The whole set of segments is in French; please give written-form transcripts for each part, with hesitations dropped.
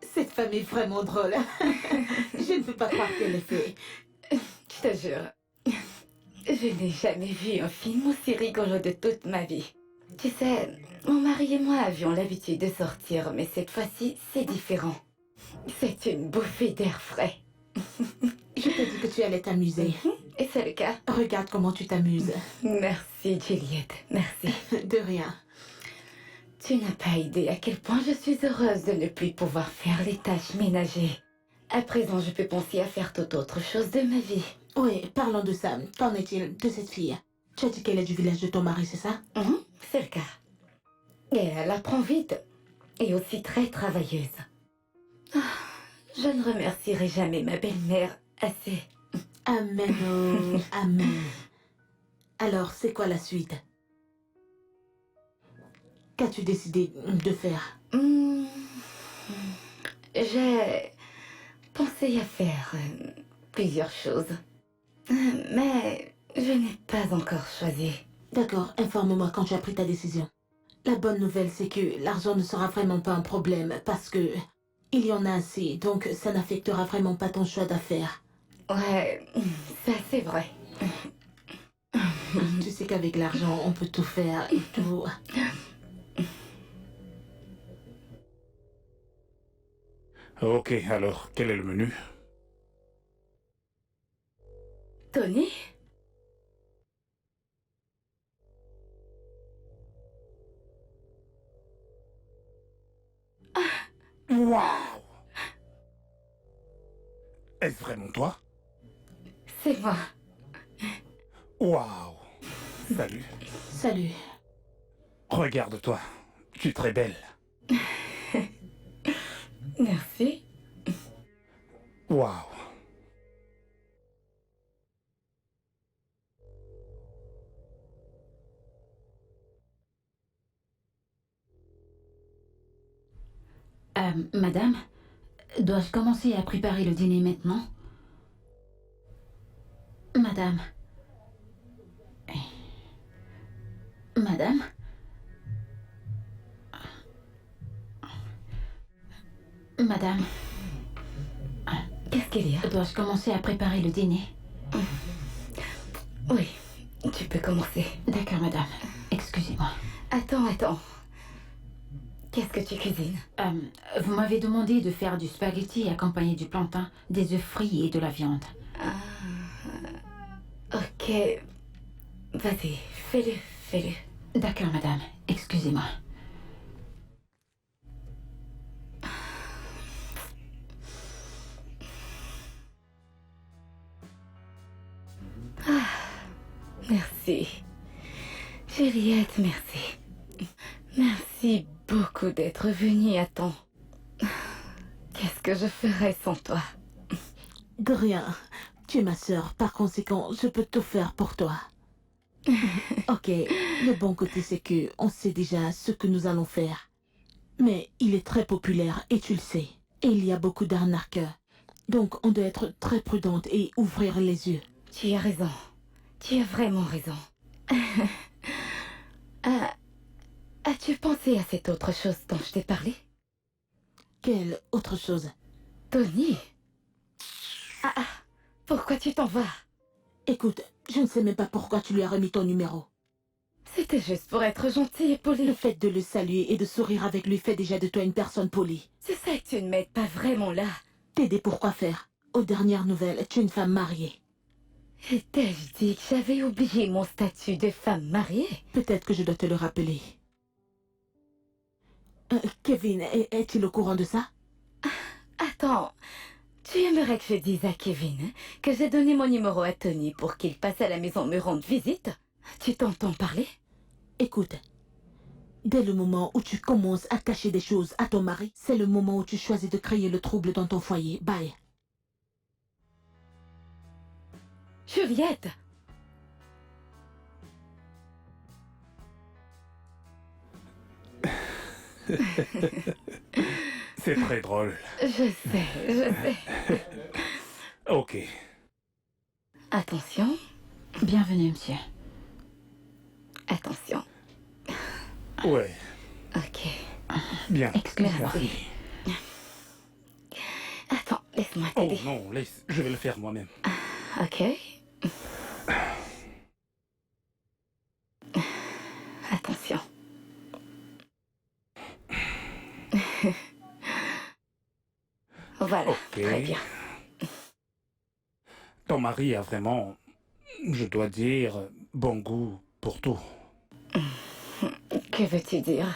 Cette femme est vraiment drôle. Je ne peux pas croire qu'elle l'ait fait. Je te jure, je n'ai jamais vu un film aussi rigolo de toute ma vie. Tu sais, mon mari et moi avions l'habitude de sortir, mais cette fois-ci, c'est différent. C'est une bouffée d'air frais. Je t'ai dit que tu allais t'amuser. Et c'est le cas. Regarde comment tu t'amuses. Merci, Juliette, merci. De rien. Tu n'as pas idée à quel point je suis heureuse de ne plus pouvoir faire les tâches ménagères. À présent, je peux penser à faire toute autre chose de ma vie. Oui, parlons de ça. Qu'en est-il de cette fille? Tu as dit qu'elle est du village de ton mari, c'est ça? C'est le cas. Et elle apprend vite. Et aussi très travailleuse. Ah, je ne remercierai jamais ma belle-mère assez. Amen, oh, amen. Alors, c'est quoi la suite? Qu'as-tu décidé de faire? J'ai pensé à faire plusieurs choses. Mais je n'ai pas encore choisi. D'accord, informe-moi quand tu as pris ta décision. La bonne nouvelle, c'est que l'argent ne sera vraiment pas un problème parce que il y en a assez, donc ça n'affectera vraiment pas ton choix d'affaires. Ouais, ça c'est vrai. Tu sais qu'avec l'argent, on peut tout faire et tout. Ok, alors, quel est le menu? Tony? Waouh! Est-ce vraiment toi? C'est moi. Waouh! Salut. Salut. Regarde-toi. Tu es très belle. Merci. Waouh! Madame, dois-je commencer à préparer le dîner maintenant? Madame. Madame? Madame, Qu'est-ce qu'il y a? dois-je commencer à préparer le dîner? Oui, tu peux commencer. D'accord, madame. Excusez-moi. Attends. Qu'est-ce que tu cuisines? Vous m'avez demandé de faire du spaghetti accompagné du plantain, des œufs frits et de la viande. Ok. Vas-y, fais-le. D'accord, madame. Excusez-moi. Merci. Juliette, merci. Merci beaucoup d'être venue à temps. Qu'est-ce que je ferais sans toi? De rien. Tu es ma sœur, par conséquent, je peux tout faire pour toi. Ok, le bon côté c'est que on sait déjà ce que nous allons faire. Mais il est très populaire et tu le sais. Et il y a beaucoup d'arnaqueurs. Donc on doit être très prudente et ouvrir les yeux. Tu as raison. Tu as vraiment raison. As-tu pensé à cette autre chose dont je t'ai parlé? Quelle autre chose? Tony? Pourquoi tu t'en vas? Écoute, je ne sais même pas pourquoi tu lui as remis ton numéro. C'était juste pour être gentil et poli. Le fait de le saluer et de sourire avec lui fait déjà de toi une personne polie. C'est ça que tu ne m'aides pas vraiment là. T'aider pour quoi faire? Aux dernières nouvelles, tu es une femme mariée. Et t'ai-je dit que j'avais oublié mon statut de femme mariée? Peut-être que je dois te le rappeler. Kevin, est-il au courant de ça? Attends, tu aimerais que je dise à Kevin que j'ai donné mon numéro à Tony pour qu'il passe à la maison me rendre visite? Tu t'entends parler? Écoute, dès le moment où tu commences à cacher des choses à ton mari, c'est le moment où tu choisis de créer le trouble dans ton foyer. Bye. Juliette! C'est très drôle. Je sais. Ok. Attention, Bienvenue, monsieur. attention. Ouais. Ok. Bien. Excuse-moi. Merci. Attends, laisse-moi Oh t'aider. non, laisse, je vais le faire moi-même. Ok. Attention. Voilà, Ok. très bien. Ton mari a vraiment, je dois dire, bon goût pour tout. Que veux-tu dire?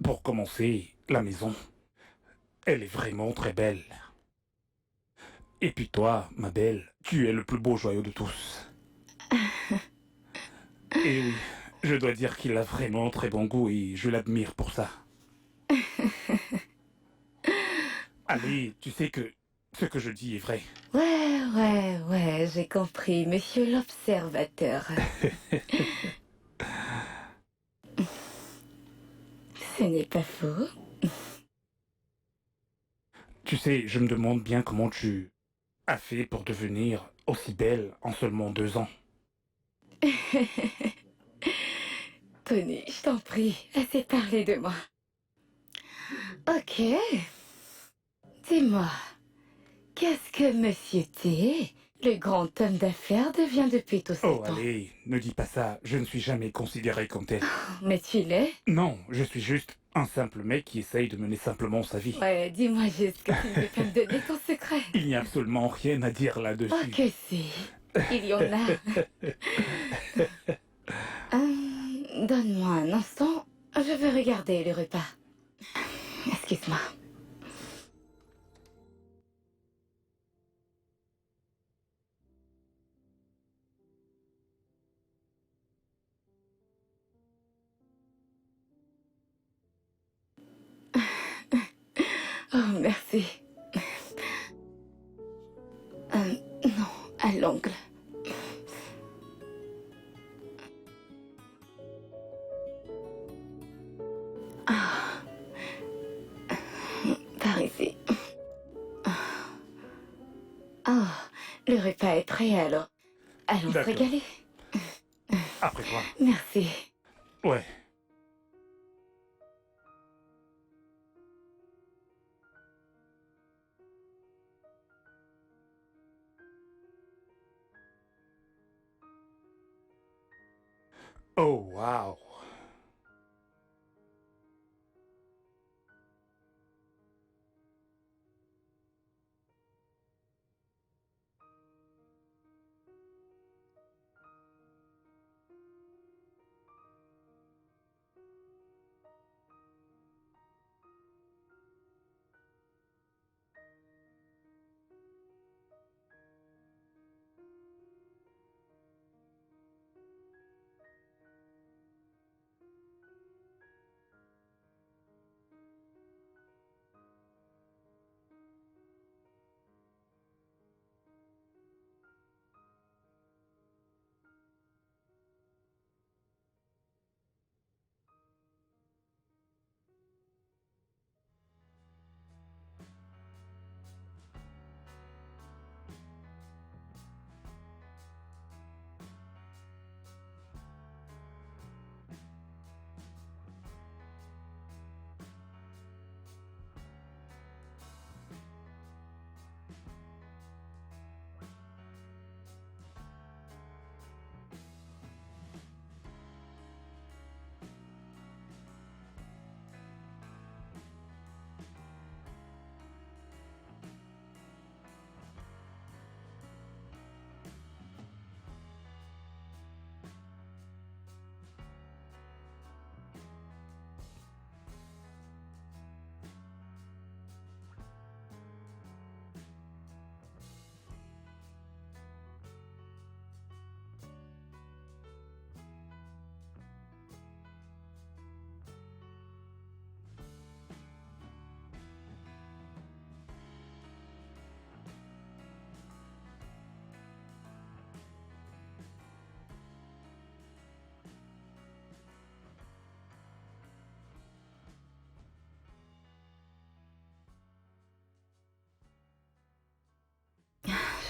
Pour commencer, la maison, elle est vraiment très belle. Et puis toi, ma belle, tu es le plus beau joyau de tous. Et oui, je dois dire qu'il a vraiment très bon goût et je l'admire pour ça. Allez, tu sais que ce que je dis est vrai. Ouais, j'ai compris, monsieur l'observateur. Ce n'est pas faux. Tu sais, je me demande bien comment tu as fait pour devenir aussi belle en seulement 2 ans. Tony, je t'en prie, assez parlé de moi. Ok. Dis-moi, qu'est-ce que monsieur T, le grand homme d'affaires, devient depuis tous ces Oh, temps? allez, ne dis pas ça, je ne suis jamais considéré comme tel. Mais tu l'es? Non, je suis juste un simple mec qui essaye de mener simplement sa vie. Ouais, dis-moi juste que tu ne veux pas me donner ton secret. Il n'y a absolument rien à dire Oh là-dessus. que si, il y en a. Donne-moi un instant, je veux regarder le repas. Excuse-moi. Oh, merci. Non, à l'ongle. Ah, par ici. Oh, le repas est prêt alors. Allons se D'accord. régaler. Après toi. Merci. Ouais. Oh, wow.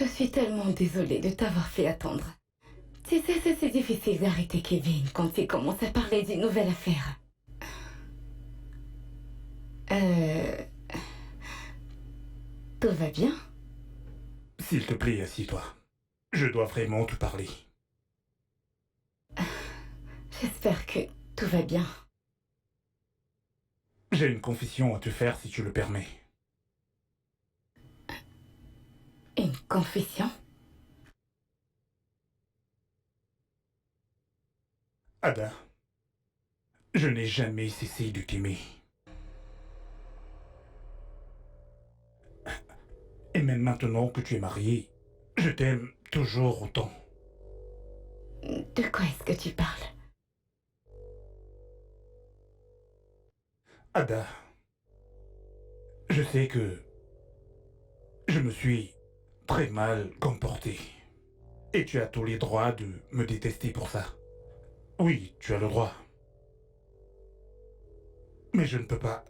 Je suis tellement désolée de t'avoir fait attendre. Tu sais, c'est difficile d'arrêter Kevin quand il commence à parler d'une nouvelle affaire. va bien? S'il te plaît, assieds-toi. Je dois vraiment te parler. J'espère que tout va bien. J'ai une confession à te faire si tu le permets. Une confession? Ada, je n'ai jamais cessé de t'aimer. Et même maintenant que tu es mariée, je t'aime toujours autant. De quoi est-ce que tu parles? Ada, je sais que je me suis très mal comporté. Et tu as tous les droits de me détester pour ça. Oui, tu as le droit. Mais je ne peux pas.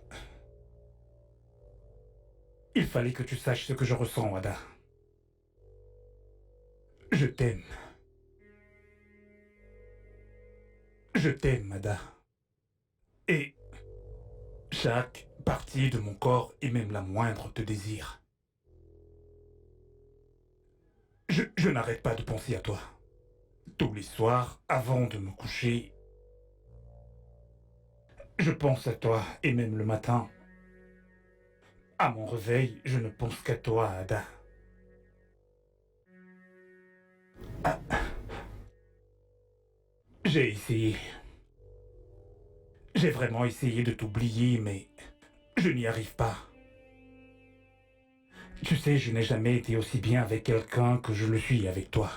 Il fallait que tu saches ce que je ressens, Ada. Je t'aime. Je t'aime, Ada. Et chaque partie de mon corps et même la moindre te désire. Je n'arrête pas de penser à toi. Tous les soirs, avant de me coucher, je pense à toi et même le matin. À mon réveil, je ne pense qu'à toi, Ada. Ah. J'ai essayé. J'ai vraiment essayé de t'oublier, mais je n'y arrive pas. Tu sais, je n'ai jamais été aussi bien avec quelqu'un que je le suis avec toi.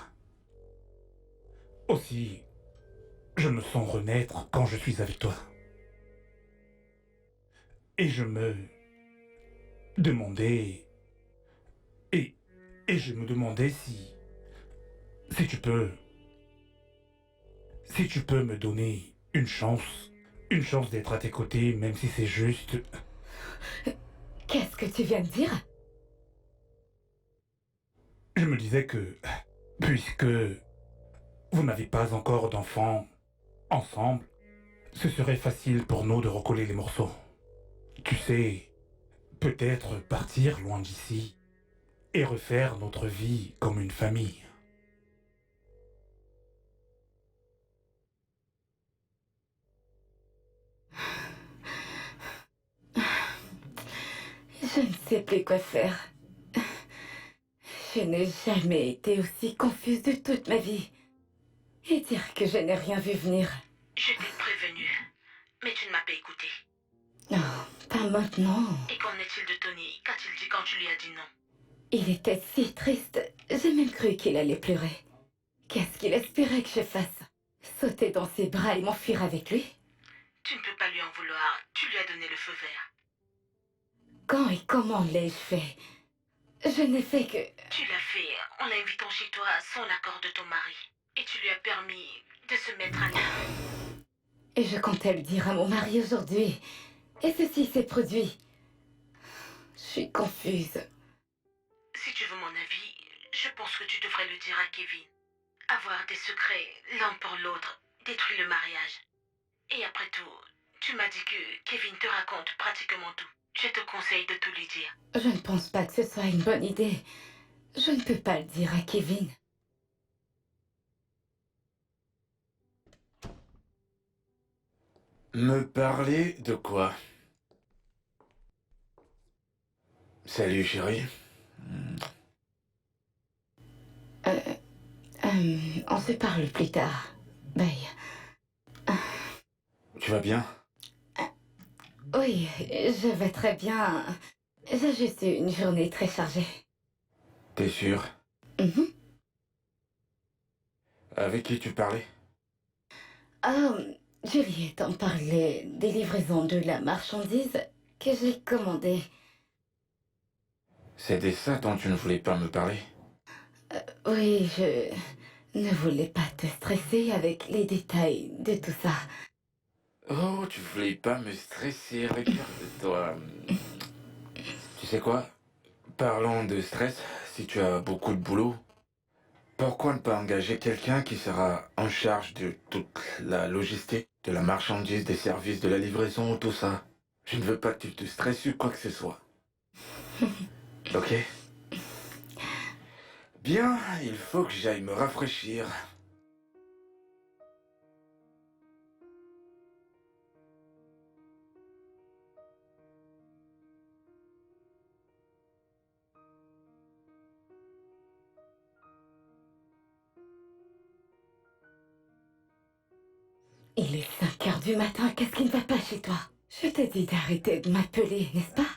Aussi, je me sens renaître quand je suis avec toi. Et je me demandais... Et, et je me demandais si tu peux... Si tu peux me donner une chance d'être à tes côtés, même si c'est juste... Qu'est-ce que tu viens de dire? Je me disais que, puisque vous n'avez pas encore d'enfants ensemble, ce serait facile pour nous de recoller les morceaux. Tu sais, peut-être partir loin d'ici et refaire notre vie comme une famille. Je ne sais plus quoi faire. Je n'ai jamais été aussi confuse de toute ma vie. Et dire que je n'ai rien vu venir. Je t'ai prévenu, mais tu ne m'as pas écouté. Oh, pas maintenant. Et qu'en est-il de Tony? Qu'a-t-il dit quand tu lui as dit non? Il était si triste. J'ai même cru qu'il allait pleurer. Qu'est-ce qu'il espérait que je fasse? Sauter dans ses bras et m'enfuir avec lui? Tu ne peux pas lui en vouloir. Tu lui as donné le feu vert. Quand et comment l'ai-je fait? Je n'ai fait que... Tu l'as fait en l'invitant chez toi sans l'accord de ton mari. Et tu lui as permis de se mettre à nu. Et je comptais le dire à mon mari aujourd'hui. Et ceci s'est produit. Je suis confuse. Si tu veux mon avis, je pense que tu devrais le dire à Kevin. Avoir des secrets l'un pour l'autre détruit le mariage. Et après tout, tu m'as dit que Kevin te raconte pratiquement tout. Je te conseille de tout lui dire. Je ne pense pas que ce soit une bonne idée. Je ne peux pas le dire à Kevin. Me parler de quoi? Salut chérie. On se parle plus tard. Bye. Tu vas bien? Oui, je vais très bien. J'ai juste eu une journée très chargée. T'es sûr? Mhm. Avec qui tu parlais? Juliette en parlait des livraisons de la marchandise que j'ai commandée. C'est de ça dont tu ne voulais pas me parler? Oui, je ne voulais pas te stresser avec les détails de tout ça. Oh, tu voulais pas me stresser, regarde-toi. Tu sais quoi? Parlons de stress, si tu as beaucoup de boulot, pourquoi ne pas engager quelqu'un qui sera en charge de toute la logistique, de la marchandise, des services, de la livraison, tout ça? Je ne veux pas que tu te stresses sur quoi que ce soit. Ok? Bien, il faut que j'aille me rafraîchir. Il est 5 heures du matin, qu'est-ce qui ne va pas chez toi? Je t'ai dit d'arrêter de m'appeler, n'est-ce pas?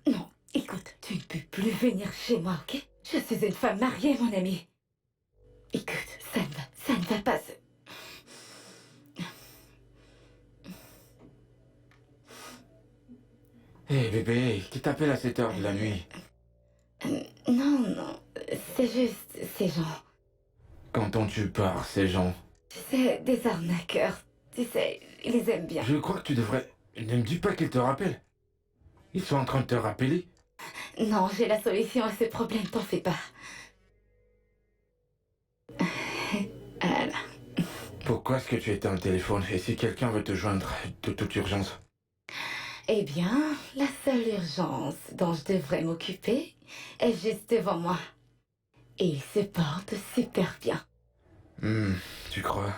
Non, écoute, tu ne peux plus venir chez moi, ok? Je suis une femme mariée, mon ami. Écoute, ça ne va pas. Hé bébé, qui t'appelle à cette heure de la nuit? Non, c'est juste ces gens. Qu'entends-tu par ces gens? Tu sais, des arnaqueurs. Tu sais, ils les aiment bien. Je crois que tu devrais... Ne me dis pas qu'ils te rappellent. Ils sont en train de te rappeler. Non, j'ai la solution à ce problème, t'en fais pas. Voilà. Pourquoi est-ce que tu éteins le téléphone? Et si quelqu'un veut te joindre de toute urgence? Eh bien, la seule urgence dont je devrais m'occuper est juste devant moi. Et il se porte super bien. Tu crois?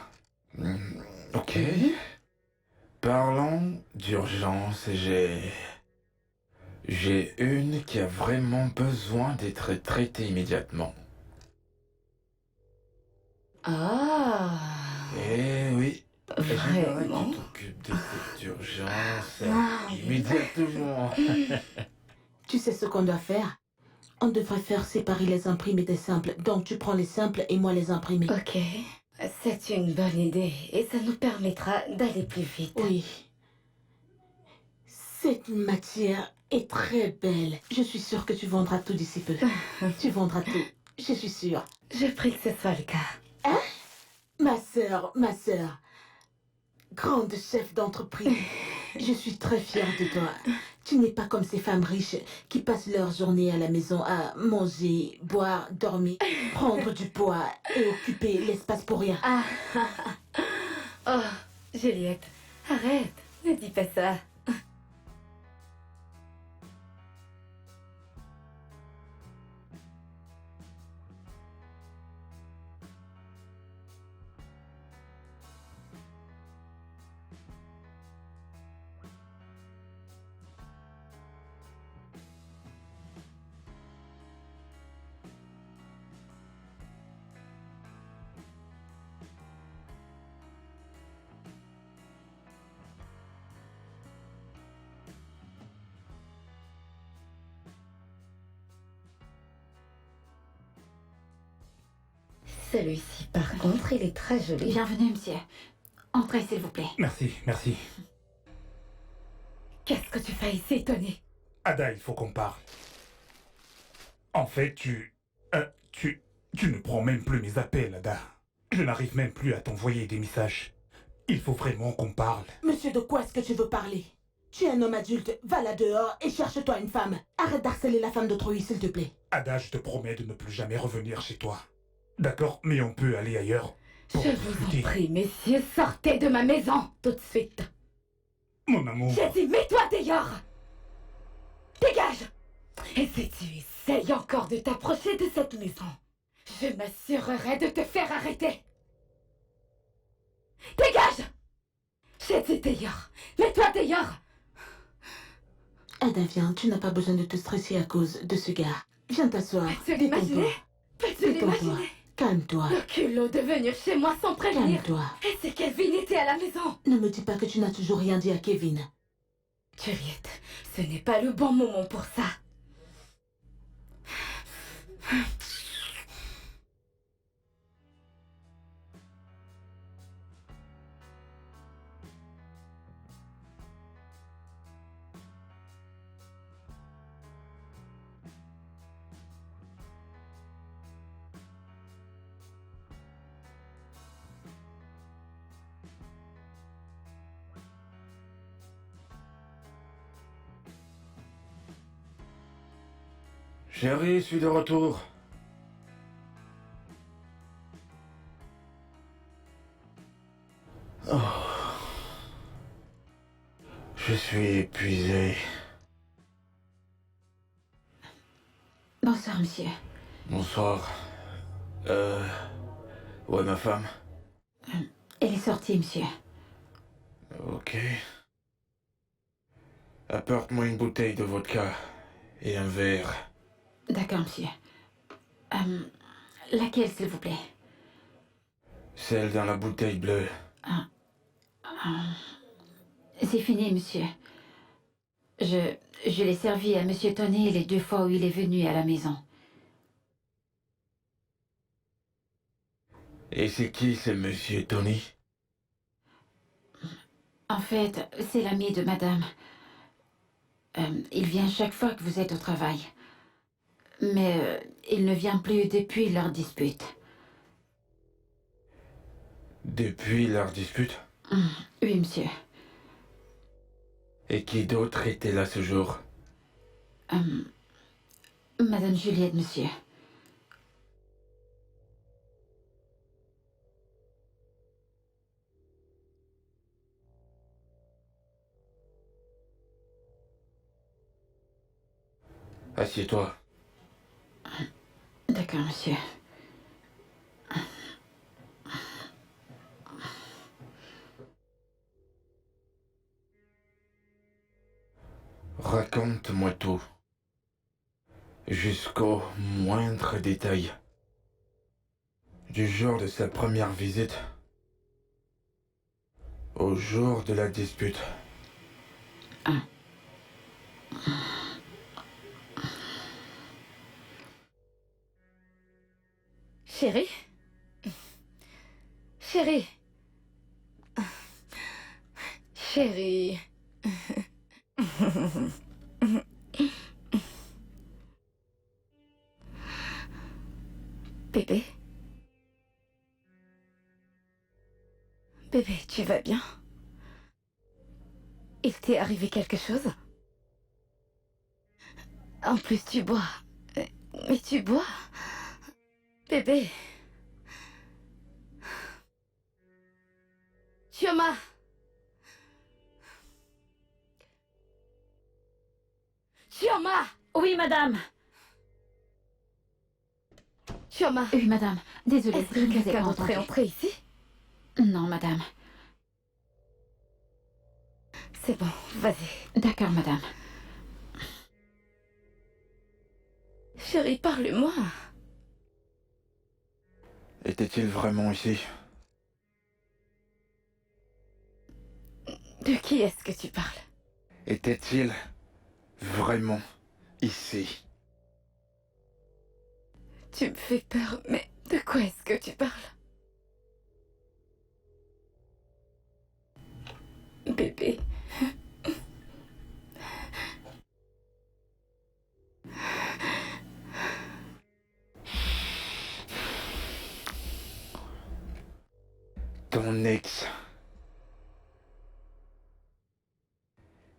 Ok. Parlons d'urgence. J'ai une qui a vraiment besoin d'être traitée immédiatement. Ah, Eh oui. J'aimerais que vraiment? tu t'occupes de cette urgence Ah. immédiatement. Tu sais ce qu'on doit faire? On devrait faire séparer les imprimés des simples. Donc tu prends les simples et moi les imprimés. Ok, c'est une bonne idée et ça nous permettra d'aller plus vite. Oui. Cette matière est très belle. Je suis sûre que tu vendras tout d'ici peu. Tu vendras tout. Je suis sûre. Je prie que ce soit le cas. Ma sœur. Grande chef d'entreprise. Je suis très fière de toi. Tu n'es pas comme ces femmes riches qui passent leur journée à la maison à manger, boire, dormir, prendre du poids et occuper l'espace pour rien. Ah, oh, Juliette, arrête, ne dis pas ça. Celui-ci, par contre, il est très joli. Bienvenue, monsieur. Entrez, s'il vous plaît. Merci, merci. Qu'est-ce que tu fais ici, Tony? Ada, il faut qu'on parle. En fait, tu ne prends même plus mes appels, Ada. Je n'arrive même plus à t'envoyer des messages. Il faut vraiment qu'on parle. Monsieur, de quoi est-ce que tu veux parler? Tu es un homme adulte, va là dehors et cherche-toi une femme. Arrête d'harceler la femme d'autrui, s'il te plaît. Ada, je te promets de ne plus jamais revenir chez toi. D'accord, mais on peut aller ailleurs. Pour Je vous en discuter. prie, messieurs, sortez de ma maison, tout de suite. Mon amour. J'ai dit, mets-toi dehors. Dégage. Et si tu essayes encore de t'approcher de cette maison, je m'assurerai de te faire arrêter. Dégage. J'ai dit dehors. Mets-toi dehors. Ada, viens, tu n'as pas besoin de te stresser à cause de ce gars. Viens t'asseoir. Peux-tu l'imaginer? Peux-tu Détends-toi. l'imaginer? Calme-toi. Le culot de venir chez moi sans prévenir. Calme-toi. Et si Kevin était à la maison? Ne me dis pas que tu n'as toujours rien dit à Kevin. Juliette, ce n'est pas le bon moment pour ça. Chérie, je suis de retour. Oh. Je suis épuisé. Bonsoir, monsieur. Bonsoir. Ouais, ma femme. Elle est sortie, monsieur. Ok. Apporte-moi une bouteille de vodka et un verre. D'accord, monsieur. Laquelle, s'il vous plaît? Celle dans la bouteille bleue. C'est fini, monsieur. Je l'ai servi à monsieur Tony les 2 fois où il est venu à la maison. Et c'est qui ce monsieur Tony? En fait, c'est l'ami de madame. Il vient chaque fois que vous êtes au travail. Mais il ne vient plus depuis leur dispute. Depuis leur dispute? Oui, monsieur. Et qui d'autre était là ce jour? Madame Juliette, monsieur. Assieds-toi. D'accord, monsieur. Raconte-moi tout. Jusqu'au moindre détail. Du jour de sa première visite au jour de la dispute. Chérie? Chérie? Chérie? Bébé? Bébé, tu vas bien? Il t'est arrivé quelque chose? En plus, tu bois. Mais tu bois? Bébé? Chioma! Chioma! Oui, madame. Chioma! Oui, madame. Désolée, Est-ce je que ne vous ai quelqu'un pas d'autre est entendu. entré ici? Non, madame. C'est bon, vas-y. D'accord, madame. Chérie, parle-moi. Était-il vraiment ici? De qui est-ce que tu parles? Était-il vraiment ici? Tu me fais peur, mais de quoi est-ce que tu parles? Bébé. Ton ex.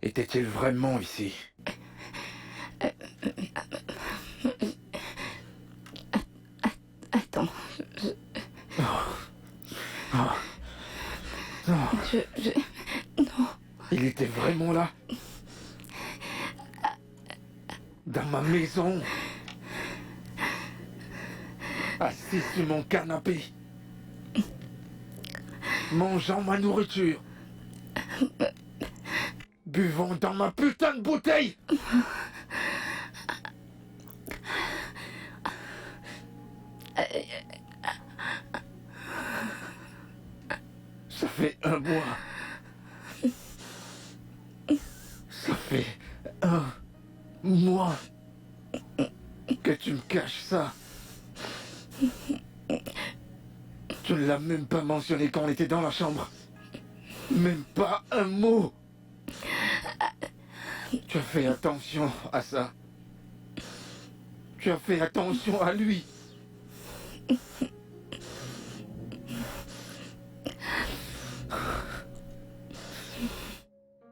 Était-il vraiment ici? Attends, je... Non. Il était vraiment là? Dans ma maison? Assis sur mon canapé? Mangeant ma nourriture? Buvant dans ma putain de bouteille? Ça fait 1 mois. Ça fait 1 mois que tu me caches ça. Tu ne l'as même pas mentionné quand on était dans la chambre. Même pas un mot. Tu as fait attention à ça. Tu as fait attention à lui.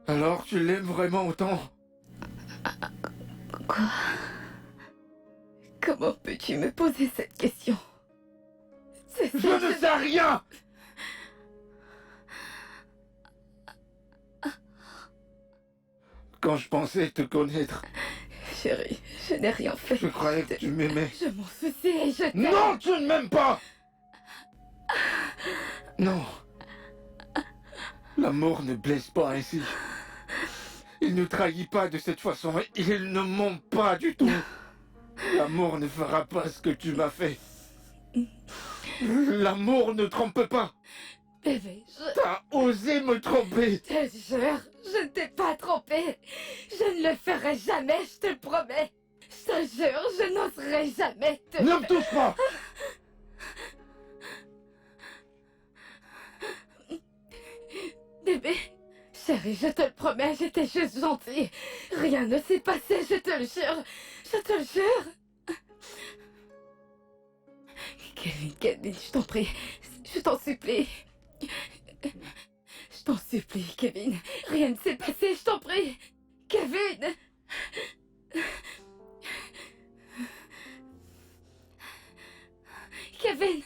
Alors tu l'aimes vraiment autant? Quoi? Comment peux-tu me poser cette question? C'est ça, Je ne sais rien! Quand je pensais te connaître, chérie, je n'ai rien fait. Je croyais que tu m'aimais. Je m'en souciais et je t'aime. Non, tu ne m'aimes pas. Non. L'amour ne blesse pas ainsi. Il ne trahit pas de cette façon. Il ne ment pas du tout. L'amour ne fera pas ce que tu m'as fait. L'amour ne trompe pas. Bébé, T'as osé me tromper. je te jure, je ne t'ai pas trompé. Je ne le ferai jamais, je te le promets. Je te jure, je n'oserai jamais te... Ne me touche pas. Bébé, chérie, je te le promets, j'étais juste gentille. Rien ne s'est passé, je te le jure. Je te le jure. Kevin, je t'en prie. Je t'en supplie. Je t'en supplie, Kevin. Rien ne s'est passé, je t'en prie. Kevin. Kevin.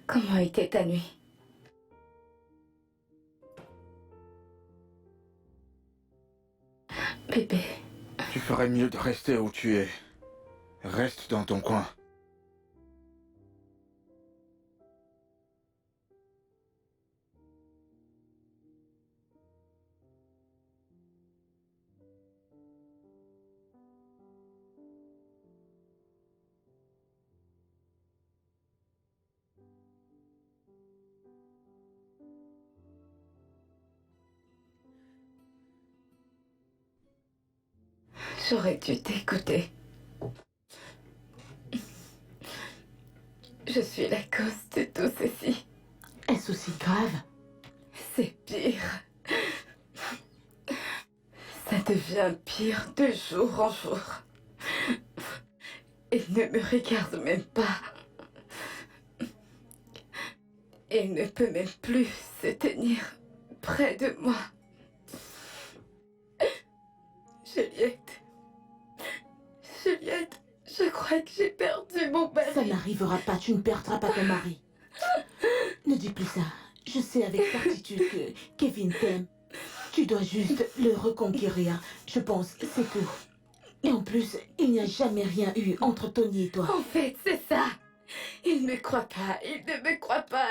Comment était ta nuit? Bébé. Tu ferais mieux de rester où tu es. Reste dans ton coin. J'aurais dû t'écouter. Je suis la cause de tout ceci. Est-ce aussi grave? C'est pire. Ça devient pire de jour en jour. Il ne me regarde même pas. Il ne peut même plus se tenir près de moi. Juliette, je crois que j'ai perdu mon mari. Ça n'arrivera pas, tu ne perdras pas ton mari. Ne dis plus ça. Je sais avec certitude que Kevin t'aime. Tu dois juste le reconquérir. Je pense, c'est tout. Et en plus, il n'y a jamais rien eu entre Tony et toi. En fait, c'est ça. Il ne me croit pas, il ne me croit pas.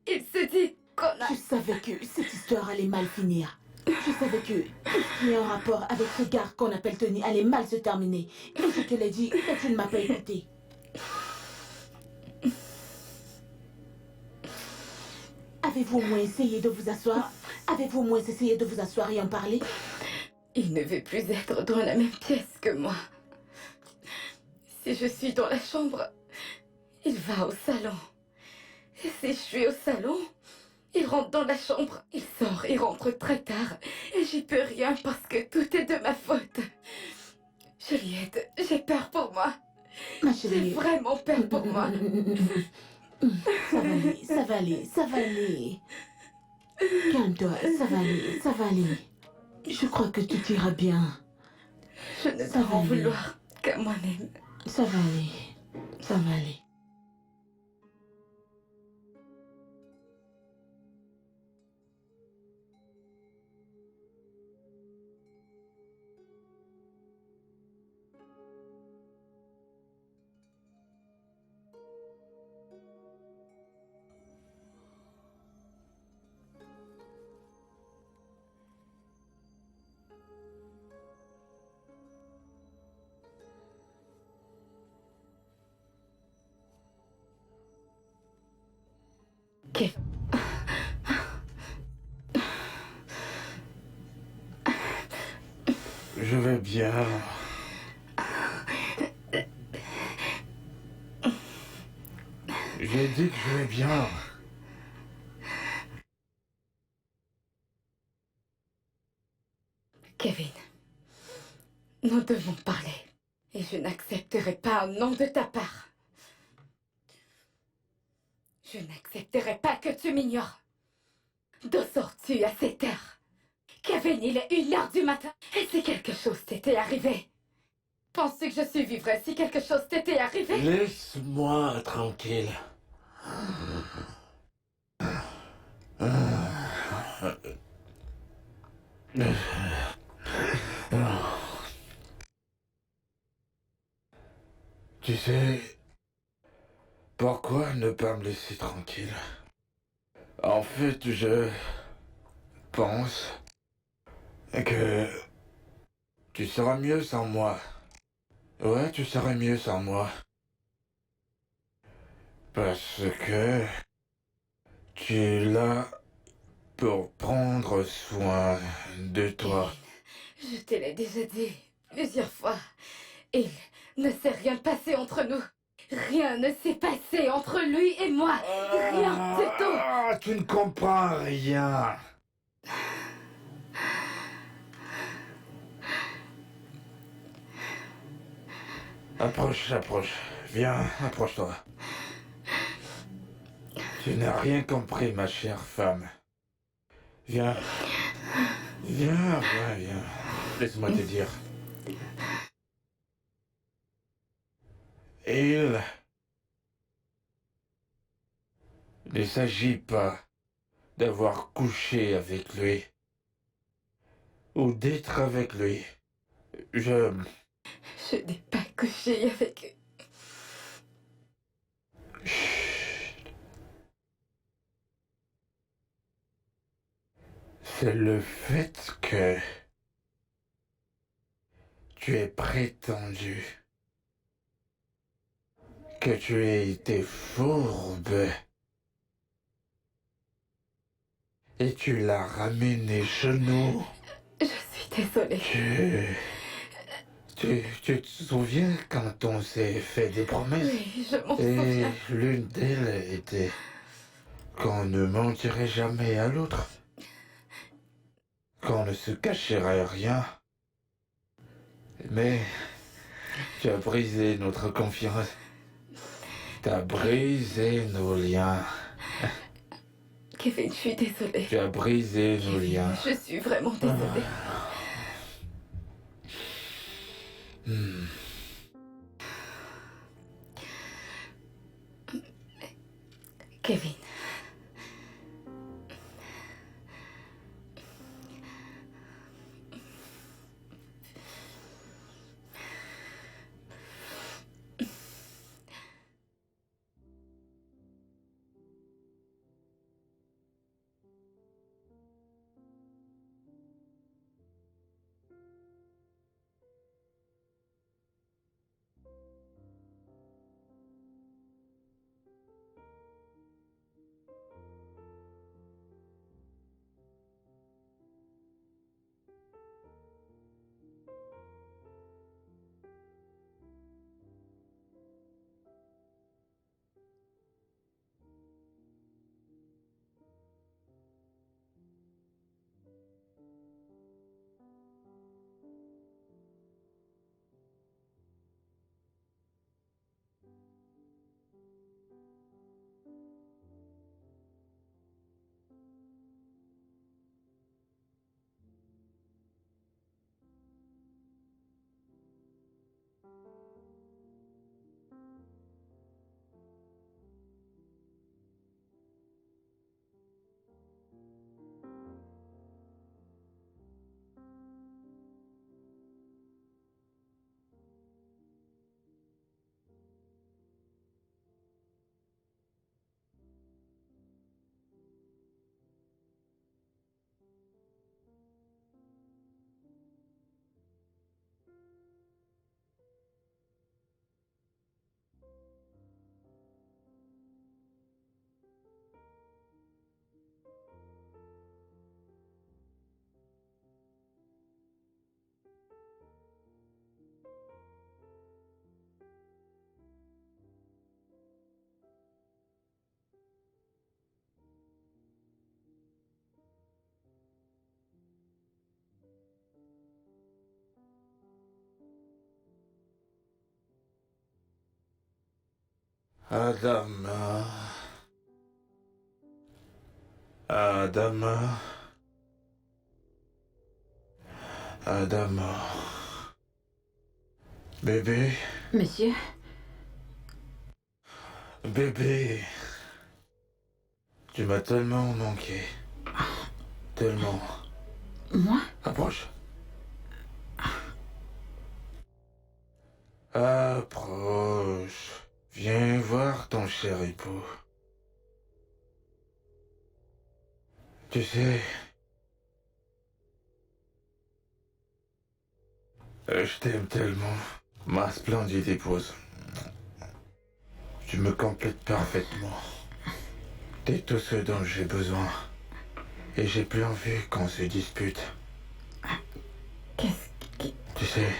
Il se dit qu'on a... Je savais que cette histoire allait mal finir. Je savais que tout ce qui est en rapport avec ce gars qu'on appelle Tony allait mal se terminer. Et je te l'ai dit, mais tu ne m'as pas écouté. Avez-vous au moins essayé de vous asseoir? Avez-vous au moins essayé de vous asseoir et en parler? Il ne veut plus être dans la même pièce que moi. Si je suis dans la chambre, il va au salon. Et si je suis au salon, il rentre dans la chambre. Il sort, il rentre très tard. Et j'y peux rien parce que tout est de ma faute. Juliette, j'ai peur pour moi. Ma J'ai chérie. vraiment peur pour moi. Ça va aller, ça va aller, ça va aller. Calme-toi, ça va aller, ça va aller. Je crois que tout ira bien. Je ne Ça peux va en aller. vouloir qu'à moi-même. Ça va aller, ça va aller. Kev, Je vais bien. J'ai dit que je vais bien. Kevin, nous devons parler. Et je n'accepterai pas un non de ta part. Je n'accepterai pas que tu m'ignores. D'où sors-tu à cette heure? Kevin, il est 1 heure du matin. Et si quelque chose t'était arrivé? Penses-tu que je survivrais si quelque chose t'était arrivé? Laisse-moi tranquille. Tu sais, pourquoi ne pas me laisser tranquille? En fait, je pense que tu seras mieux sans moi. Ouais, tu serais mieux sans moi. Parce que tu es là pour prendre soin de toi. Je te l'ai déjà dit plusieurs fois. Il ne s'est rien passé entre nous. Rien ne s'est passé entre lui et moi. Rien, c'est tout. Ah, tu ne comprends rien. Approche, approche. Viens, approche-toi. Tu n'as rien compris, ma chère femme. Viens. Viens, viens, viens. Laisse-moi te dire. Il ne s'agit pas d'avoir couché avec lui ou d'être avec lui. Je n'ai pas couché avec... Chut. C'est le fait que tu aies prétendu que tu aies été fourbe et tu l'as ramené chez nous. Je suis désolée. Tu te souviens quand on s'est fait des promesses? Oui, je m'en Et souviens. l'une d'elles était qu'on ne mentirait jamais à l'autre, qu'on ne se cacherait rien. Mais tu as brisé notre confiance. Tu as brisé nos liens. Kevin, je suis désolée. Tu as brisé nos liens. Je suis vraiment désolée. Kevin. Adama. Adama. Adama. Bébé. Monsieur, Bébé. Tu m'as tellement manqué. Tellement. moi? Approche. Approche. Viens voir ton cher époux. Tu sais, je t'aime tellement. Ma splendide épouse. Tu me complètes parfaitement. T'es tout ce dont j'ai besoin. Et j'ai plus envie qu'on se dispute. Qu'est-ce qui... Tu sais,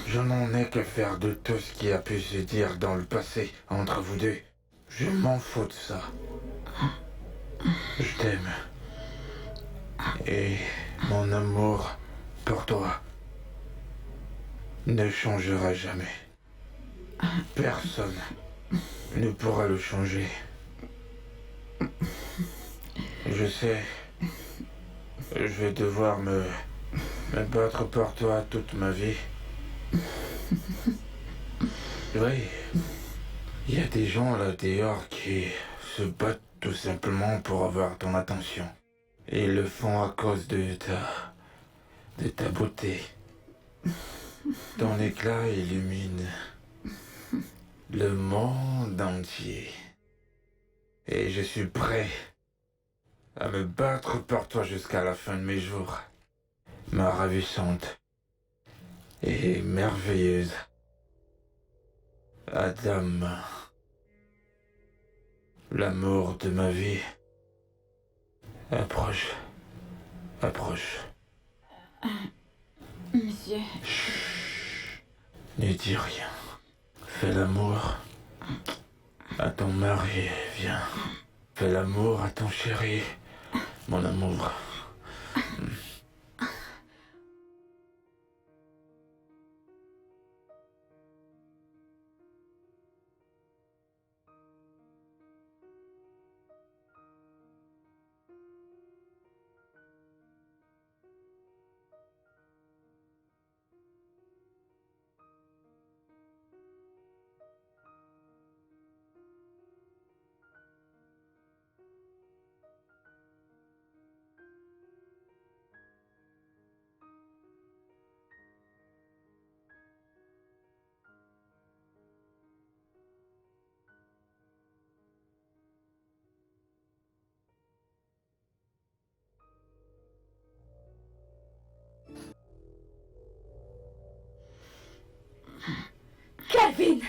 je n'en ai que faire de tout ce qui a pu se dire dans le passé entre vous deux. Je m'en fous de ça. Je t'aime. Et mon amour pour toi ne changera jamais. Personne ne pourra le changer. Je sais, je vais devoir me battre pour toi toute ma vie. Oui, il y a des gens là dehors qui se battent tout simplement pour avoir ton attention. Et ils le font à cause de ta beauté. Ton éclat illumine le monde entier. Et je suis prêt à me battre pour toi jusqu'à la fin de mes jours. Ma ravissante et merveilleuse Adama. L'amour de ma vie. Approche. Approche. Monsieur... Chut. Ne dis rien. Fais l'amour à ton mari, viens. Fais l'amour à ton chéri, mon amour. Calvin!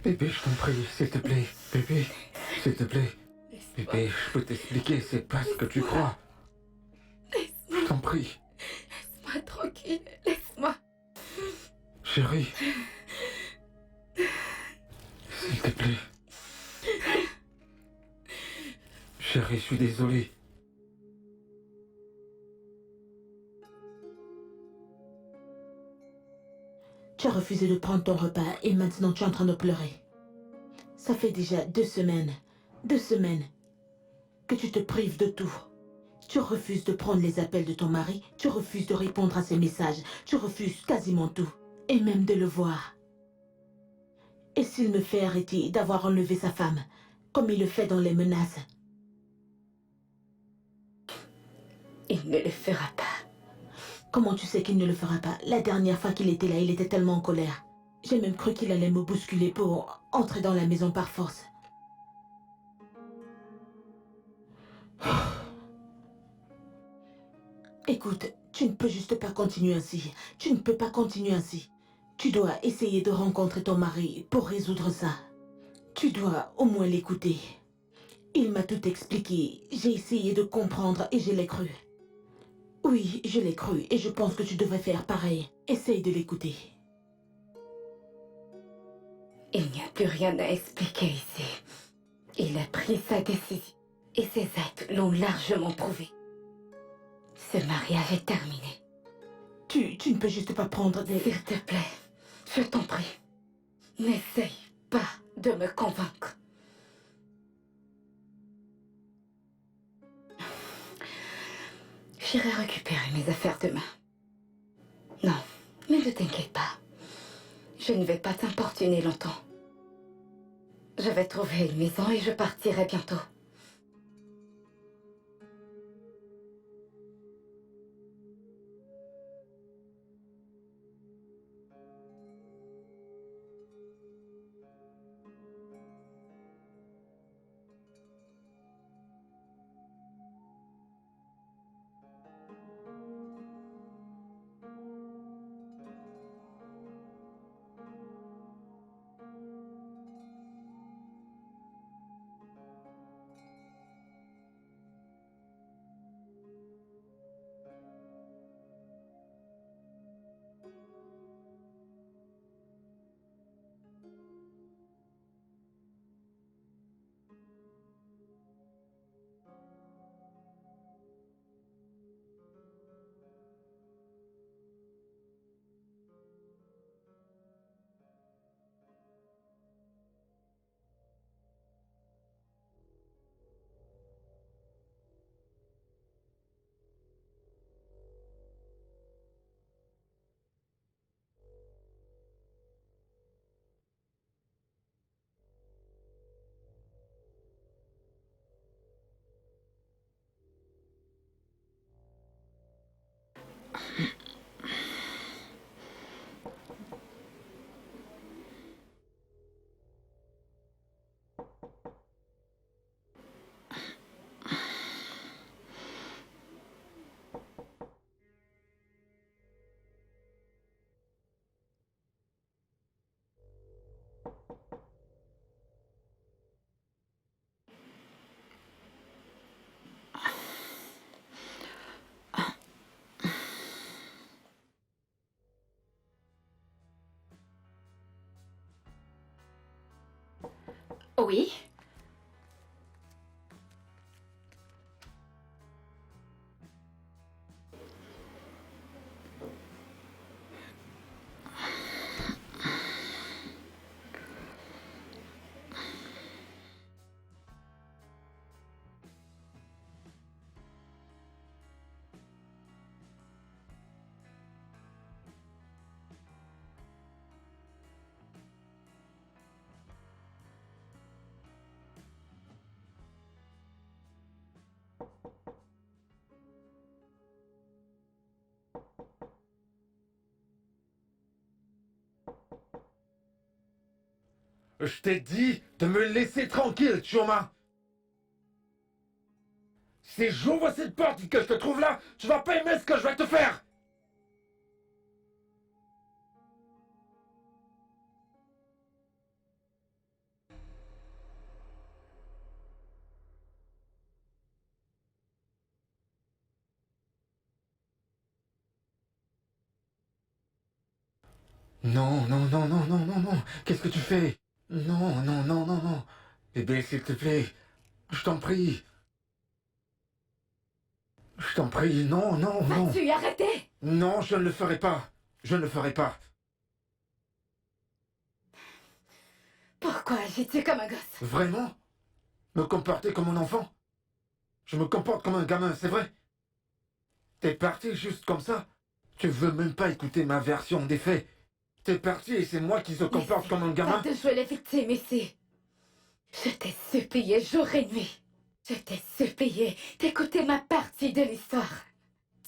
Bébé, je t'en prie, s'il te plaît. Bébé, s'il te plaît. Bébé, je peux t'expliquer, c'est pas ce que tu crois. Je t'en prie. Laisse-moi tranquille, laisse-moi. Chérie. S'il te plaît. Chérie, je suis désolé. Tu as refusé de prendre ton repas et maintenant tu es en train de pleurer. Ça fait déjà 2 semaines que tu te prives de tout. Tu refuses de prendre les appels de ton mari, tu refuses de répondre à ses messages, tu refuses quasiment tout, et même de le voir. Et s'il me fait arrêter d'avoir enlevé sa femme, comme il le fait dans les menaces? Il ne le fera pas. Comment tu sais qu'il ne le fera pas? La dernière fois qu'il était là, il était tellement en colère. J'ai même cru qu'il allait me bousculer pour entrer dans la maison par force. Écoute, tu ne peux juste pas continuer ainsi. Tu ne peux pas continuer ainsi. Tu dois essayer de rencontrer ton mari pour résoudre ça. Tu dois au moins l'écouter. Il m'a tout expliqué. J'ai essayé de comprendre et je l'ai cru. Oui, je l'ai cru et je pense que tu devrais faire pareil. Essaye de l'écouter. Il n'y a plus rien à expliquer ici. Il a pris sa décision et ses actes l'ont largement prouvé. Ce mariage est terminé. Tu ne peux juste pas prendre des... S'il te plaît, je t'en prie, n'essaye pas de me convaincre. J'irai récupérer mes affaires demain. Non, mais ne t'inquiète pas. Je ne vais pas t'importuner longtemps. Je vais trouver une maison et je partirai bientôt. Oui. Je t'ai dit de me laisser tranquille, Chioma. Si j'ouvre cette porte et que je te trouve là, tu vas pas aimer ce que je vais te faire. Non, non, non, non, non, non, non. Qu'est-ce que tu fais? Non, non, non, non, non. Bébé, s'il te plaît. Je t'en prie. Je t'en prie. Non, non, non. Vas-tu arrêter? Non, je ne le ferai pas. Je ne le ferai pas. Pourquoi agis-tu comme un gosse? Vraiment? Me comporter comme un enfant? Je me comporte comme un gamin, c'est vrai? T'es parti juste comme ça? Tu veux même pas écouter ma version des faits? T'es parti et c'est moi qui se comporte comme un gamin? Pas de jouer les victimes ici. Je t'ai supplié jour et nuit. Je t'ai supplié d'écouter ma partie de l'histoire.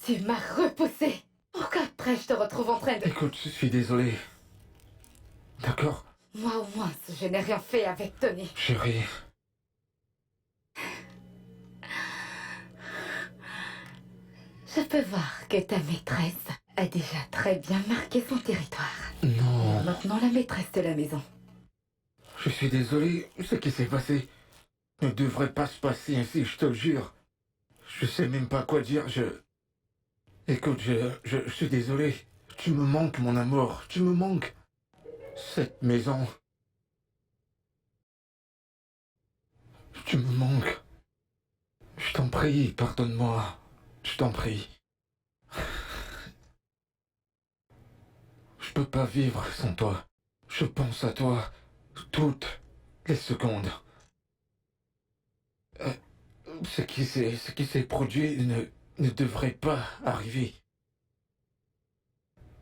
Tu m'as repoussé. Pourquoi après je te retrouve en train de... Écoute, je suis désolé. D'accord? Moi au moins, je n'ai rien fait avec Tony. Chérie. Je peux voir que ta maîtresse a déjà très bien marqué son territoire. Non. Maintenant la maîtresse de la maison. Je suis désolé, ce qui s'est passé ne devrait pas se passer ainsi, je te le jure. Je sais même pas quoi dire, Écoute, je suis désolé. Tu me manques, mon amour, tu me manques. Cette maison... Tu me manques. Je t'en prie, pardonne-moi. Je t'en prie. Je peux pas vivre sans toi. Je pense à toi toutes les secondes. Euh, ce qui s'est produit ne devrait pas arriver.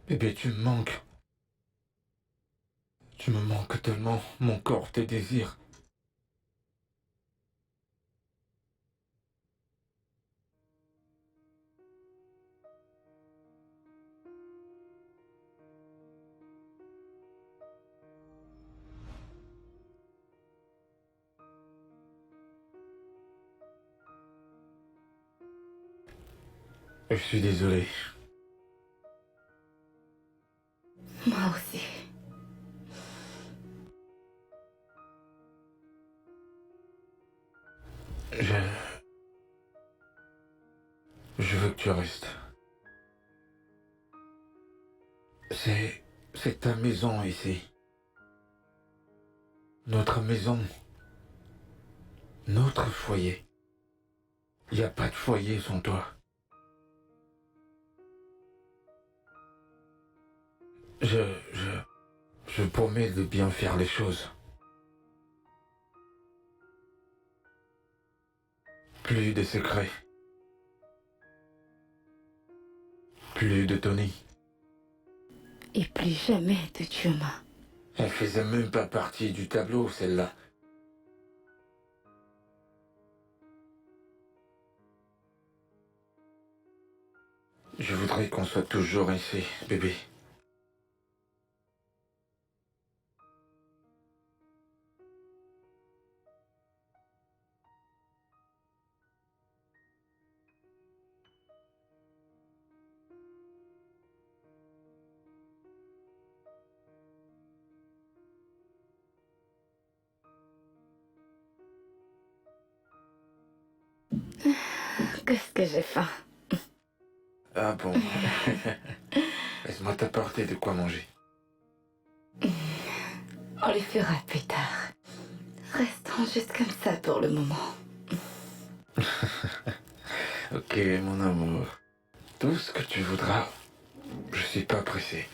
Bébé, tu me manques. Tu me manques tellement. Mon corps te désire. Je suis désolé. Moi aussi. Je veux que tu restes. C'est ta maison ici. Notre maison. Notre foyer. Il n'y a pas de foyer sans toi. Je promets de bien faire les choses. Plus de secrets. Plus de Tony. Et plus jamais de Juma. Elle faisait même pas partie du tableau, celle-là. Je voudrais qu'on soit toujours ici, bébé. Qu'est-ce que j'ai faim? Ah bon. Laisse-moi t'apporter de quoi manger. On le fera plus tard. Restons juste comme ça pour le moment. Ok, mon amour. Tout ce que tu voudras. Je suis pas pressé.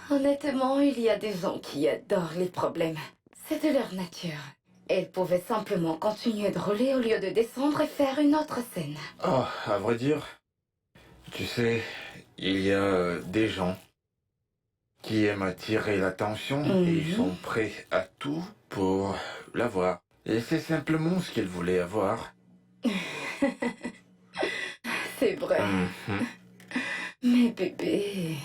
Honnêtement, il y a des gens qui adorent les problèmes. C'est de leur nature. Elles pouvaient simplement continuer de rouler au lieu de descendre et faire une autre scène. Oh, à vrai dire, tu sais, il y a des gens qui aiment attirer l'attention et ils sont prêts à tout pour l'avoir. Et c'est simplement ce qu'ils voulaient avoir. C'est vrai. Mhm. Mais bébé,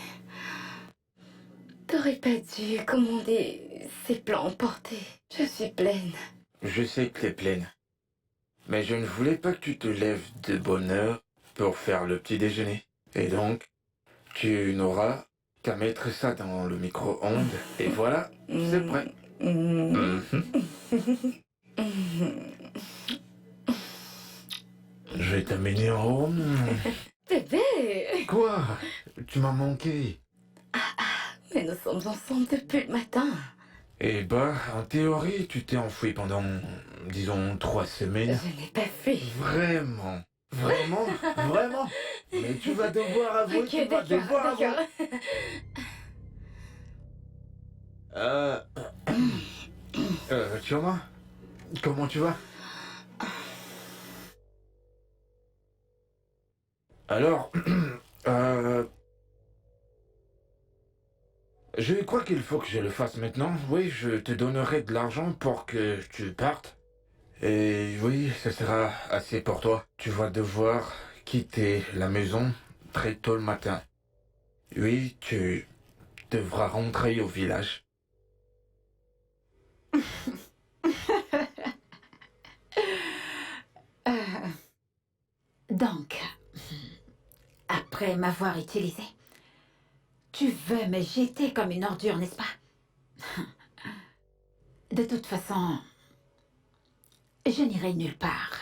t'aurais pas dû commander ces plats emportés. Je suis pleine. Je sais que t'es pleine. Mais je ne voulais pas que tu te lèves de bonne heure pour faire le petit déjeuner. Et donc, tu n'auras qu'à mettre ça dans le micro-ondes. Et voilà, c'est prêt. Mhm. Je vais t'amener en haut. Bébé! Quoi? Tu m'as manqué. Mais nous sommes ensemble depuis le matin. Eh bah, en théorie, tu t'es enfoui pendant, disons, 3 semaines. Je n'ai pas fui. Vraiment? Vraiment? Vraiment? Mais tu vas devoir avouer, Ok, tu vas devoir avouer. d'accord. Chioma, comment tu vas? Alors, je crois qu'il faut que je le fasse maintenant. Oui, je te donnerai de l'argent pour que tu partes. Et oui, ce sera assez pour toi. Tu vas devoir quitter la maison très tôt le matin. Oui, tu devras rentrer au village. Donc, après m'avoir utilisé, tu veux me jeter comme une ordure, n'est-ce pas? De toute façon, je n'irai nulle part.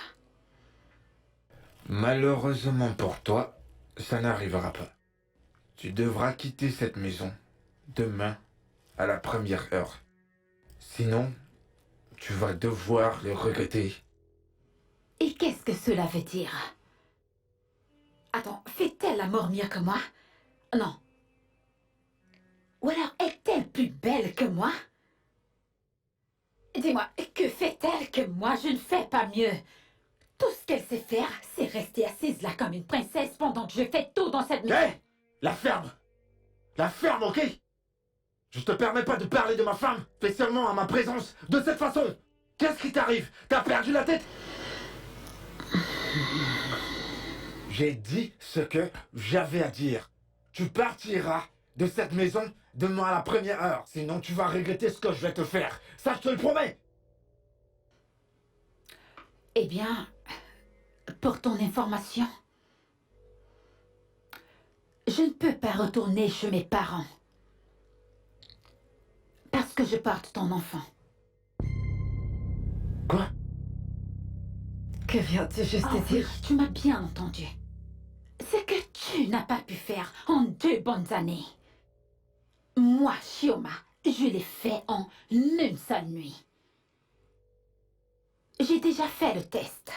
Malheureusement pour toi, ça n'arrivera pas. Tu devras quitter cette maison demain à la première heure. Sinon, tu vas devoir le regretter. Et qu'est-ce que cela veut dire? Attends, fait-elle l'amour mieux que moi? Non. Ou alors est-elle plus belle que moi? Dis-moi, que fait-elle que moi je ne fais pas mieux? Tout ce qu'elle sait faire, c'est rester assise là comme une princesse pendant que je fais tout dans cette maison. Hé! La ferme! La ferme, ok? Je te permets pas de parler de ma femme, spécialement à ma présence, de cette façon! Qu'est-ce qui t'arrive? T'as perdu la tête? J'ai dit ce que j'avais à dire. Tu partiras de cette maison demain à la première heure, sinon tu vas regretter ce que je vais te faire. Ça, je te le promets! Eh bien, pour ton information, je ne peux pas retourner chez mes parents. Parce que je porte ton enfant. Quoi? Que viens-tu juste Oh oui, dire? tu m'as bien entendu. Ce que tu n'as pas pu faire en 2 bonnes années. Moi, Chioma, je l'ai fait en une seule nuit. J'ai déjà fait le test.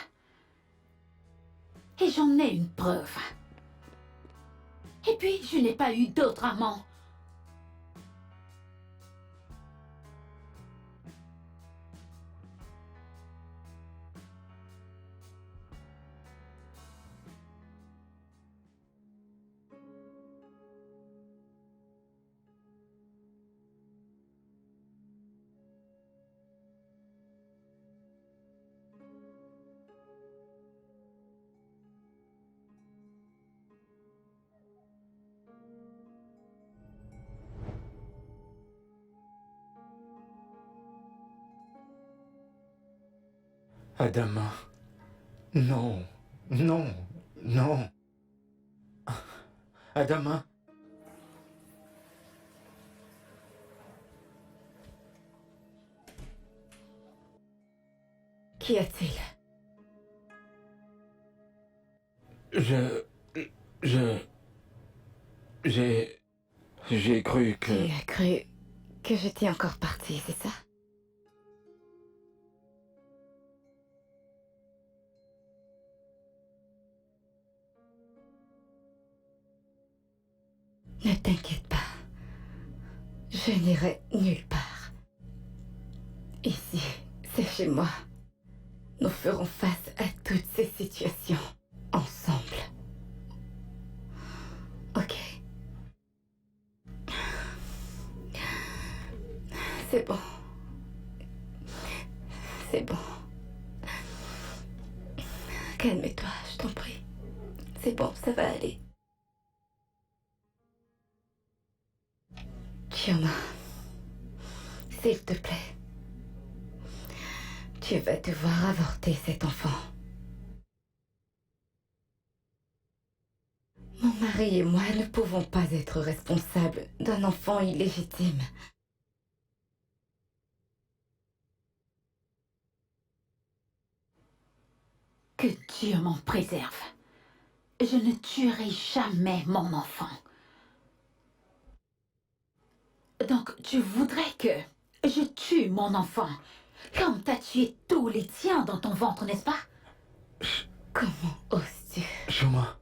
Et j'en ai une preuve. Et puis, je n'ai pas eu d'autre amant. Adama. Non. Non. Non. Adama. Qu'y a-t-il? J'ai cru que... Tu as cru que j'étais encore partie, c'est ça? Ne t'inquiète pas. Je n'irai nulle part. Ici, c'est chez moi. Nous ferons face à toutes ces situations ensemble. Ok. C'est bon. C'est bon. Calme-toi, je t'en prie. C'est bon, ça va aller. Chioma, s'il te plaît, tu vas devoir avorter cet enfant. Mon mari et moi ne pouvons pas être responsables d'un enfant illégitime. Que Dieu m'en préserve. Je ne tuerai jamais mon enfant. Donc, tu voudrais que je tue mon enfant, comme t'as tué tous les tiens dans ton ventre, n'est-ce pas? Comment oses-tu? Chioma.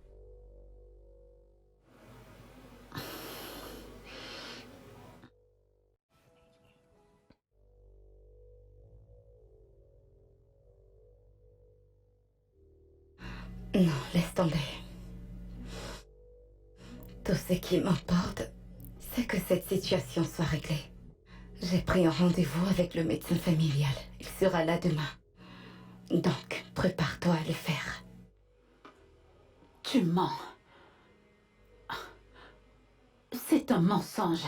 Non, laisse tomber. Tout ce qui m'importe, c'est que cette situation soit réglée. J'ai pris un rendez-vous avec le médecin familial. Il sera là demain. Donc, prépare-toi à le faire. Tu mens. C'est un mensonge.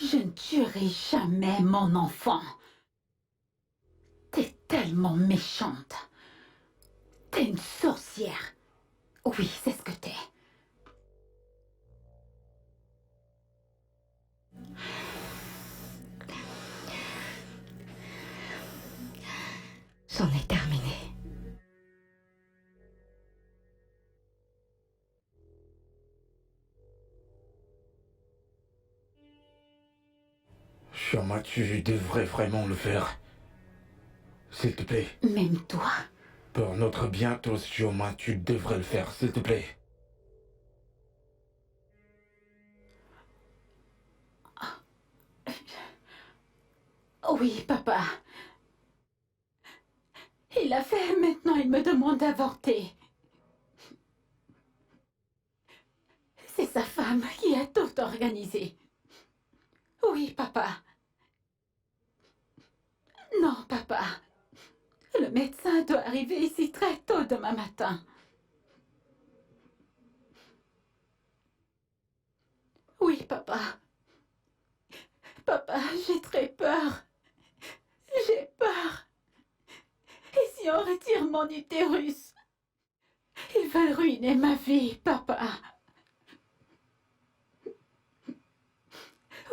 Je ne tuerai jamais mon enfant. T'es tellement méchante. T'es une sorcière. Oui, c'est ce que t'es. J'en ai terminé. Chioma, tu devrais vraiment le faire. S'il te plaît. Même toi. Pour notre bien tous, Chioma, tu devrais le faire, s'il te plaît. Oui, papa. Il l'a fait, maintenant il me demande d'avorter. C'est sa femme qui a tout organisé. Oui, papa. Non, papa. Le médecin doit arriver ici très tôt demain matin. Oui, papa. Papa, j'ai très peur. J'ai peur. Et si on retire mon utérus? Ils veulent ruiner ma vie, papa.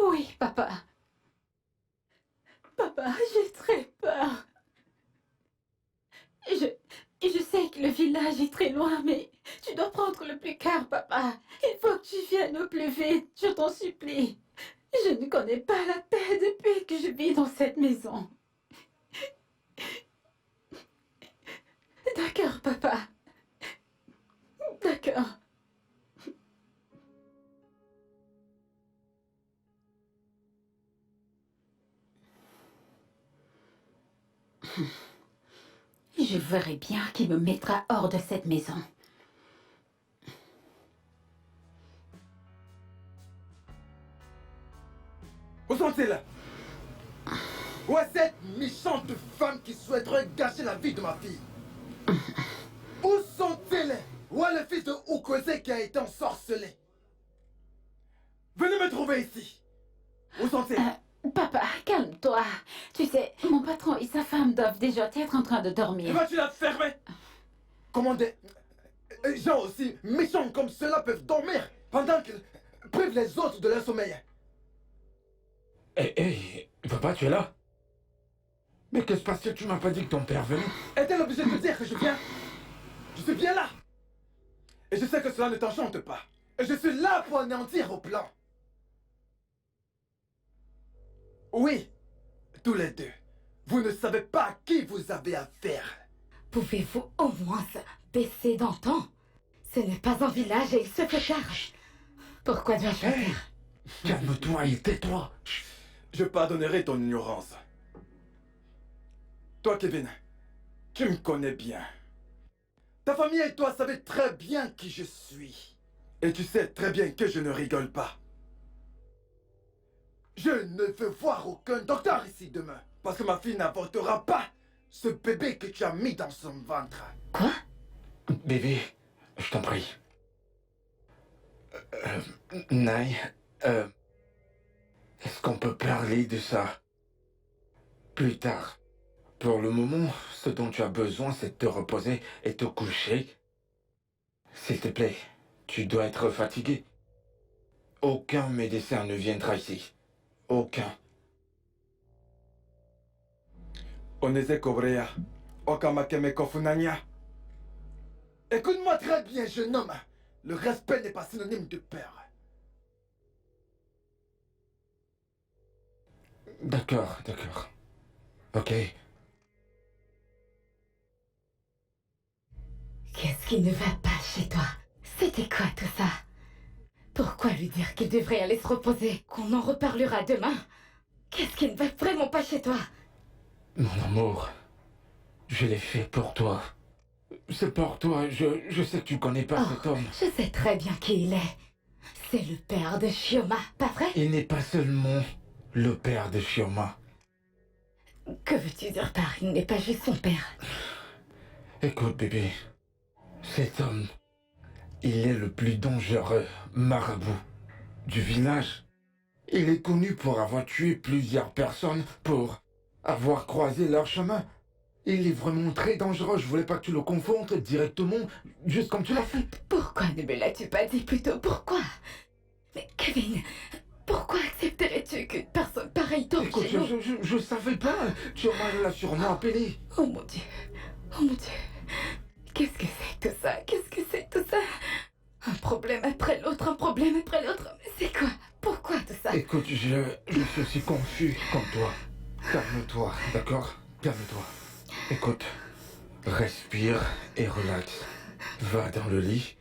Oui, papa. Papa, j'ai très peur. Je sais que le village est très loin, mais tu dois prendre le plus car, papa. Il faut que tu viennes au plus vite, je t'en supplie. Je ne connais pas la paix depuis que je vis dans cette maison. D'accord, papa. D'accord. Je verrai bien qui me mettra hors de cette maison. Où sont-ils? Où est cette méchante femme qui souhaiterait gâcher la vie de ma fille? Où sont-ils? Où est le fils de Ukwese qui a été ensorcelé? Venez me trouver ici. Où sont-ils? Papa, calme-toi. Tu sais, mon patron et sa femme doivent déjà être en train de dormir. Vas-tu la fermer? Comment des gens aussi méchants comme ceux-là peuvent dormir pendant qu'ils privent les autres de leur sommeil? Hé, papa, tu es là? Mais qu'est-ce qui se passe? Tu m'as pas dit que ton père venait? Est-elle obligée de te dire que je viens? Je suis bien là. Et je sais que cela ne t'enchante pas. Et je suis là pour anéantir vos plans. Oui, tous les deux. Vous ne savez pas à qui vous avez affaire. Pouvez-vous au moins baisser d'un ton? Ce n'est pas un village et il se fait tard. Pourquoi dois-je Hey, faire? calme-toi et tais-toi. Je pardonnerai ton ignorance. Toi, Kevin, tu me connais bien. Ta famille et toi savez très bien qui je suis. Et tu sais très bien que je ne rigole pas. Je ne veux voir aucun docteur ici demain. Parce que ma fille n'avortera pas ce bébé que tu as mis dans son ventre. Quoi? Bébé, je t'en prie. Nai, est-ce qu'on peut parler de ça plus tard? Pour le moment, ce dont tu as besoin, c'est de te reposer et te coucher. S'il te plaît, tu dois être fatigué. Aucun médecin ne viendra ici. Aucun. Oneze Kobrea, Okamakeme Kofunanya. Écoute-moi très bien, jeune homme. Le respect n'est pas synonyme de peur. D'accord. Ok. Qu'est-ce qui ne va pas chez toi? C'était quoi tout ça? Pourquoi lui dire qu'il devrait aller se reposer? Qu'on en reparlera demain? Qu'est-ce qui ne va vraiment pas chez toi? Mon amour, je l'ai fait pour toi. C'est pour toi, je sais que tu connais pas cet homme. Je sais très bien qui il est. C'est le père de Shioma, pas vrai? Il n'est pas seulement le père de Shioma. Que veux-tu dire par il n'est pas juste son père? Écoute, bébé, cet homme, il est le plus dangereux marabout du village. Il est connu pour avoir tué plusieurs personnes, pour avoir croisé leur chemin. Il est vraiment très dangereux. Je voulais pas que tu le confondes directement, juste comme tu l'as fait. Pourquoi ne me l'as-tu pas dit plus tôt? Pourquoi? Mais Kevin, pourquoi accepterais-tu qu'une personne pareille tombe Écoute, chez nous? je savais pas. Tu l'a sûrement appelé. Oh mon Dieu. Oh mon Dieu. Qu'est-ce que c'est tout ça? Qu'est-ce que c'est tout ça? Un problème après l'autre, un problème après l'autre. Mais c'est quoi? Pourquoi tout ça? Écoute, je suis aussi confus comme toi. Calme-toi, d'accord? Calme-toi. Écoute, respire et relaxe. Va dans le lit,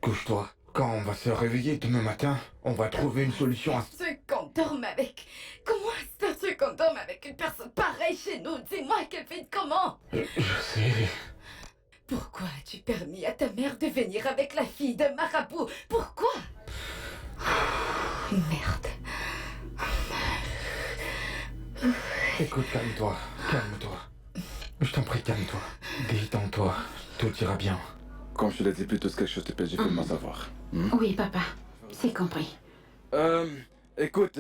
couche-toi. Quand on va se réveiller demain matin, on va trouver une solution à... Tu qu'on dorme avec... Comment espères-tu qu'on dorme avec une personne pareille chez nous? Dis-moi, Kevin, comment? Je sais... Pourquoi as-tu permis à ta mère de venir avec la fille de Marabout? Pourquoi? Merde. Écoute, calme-toi, calme-toi. Je t'en prie, calme-toi. Détends-toi, tout ira bien. Comme je te l'ai dit plus tôt, c'est quelque chose de péché, fais-moi savoir. Oui, papa. C'est compris. Écoute,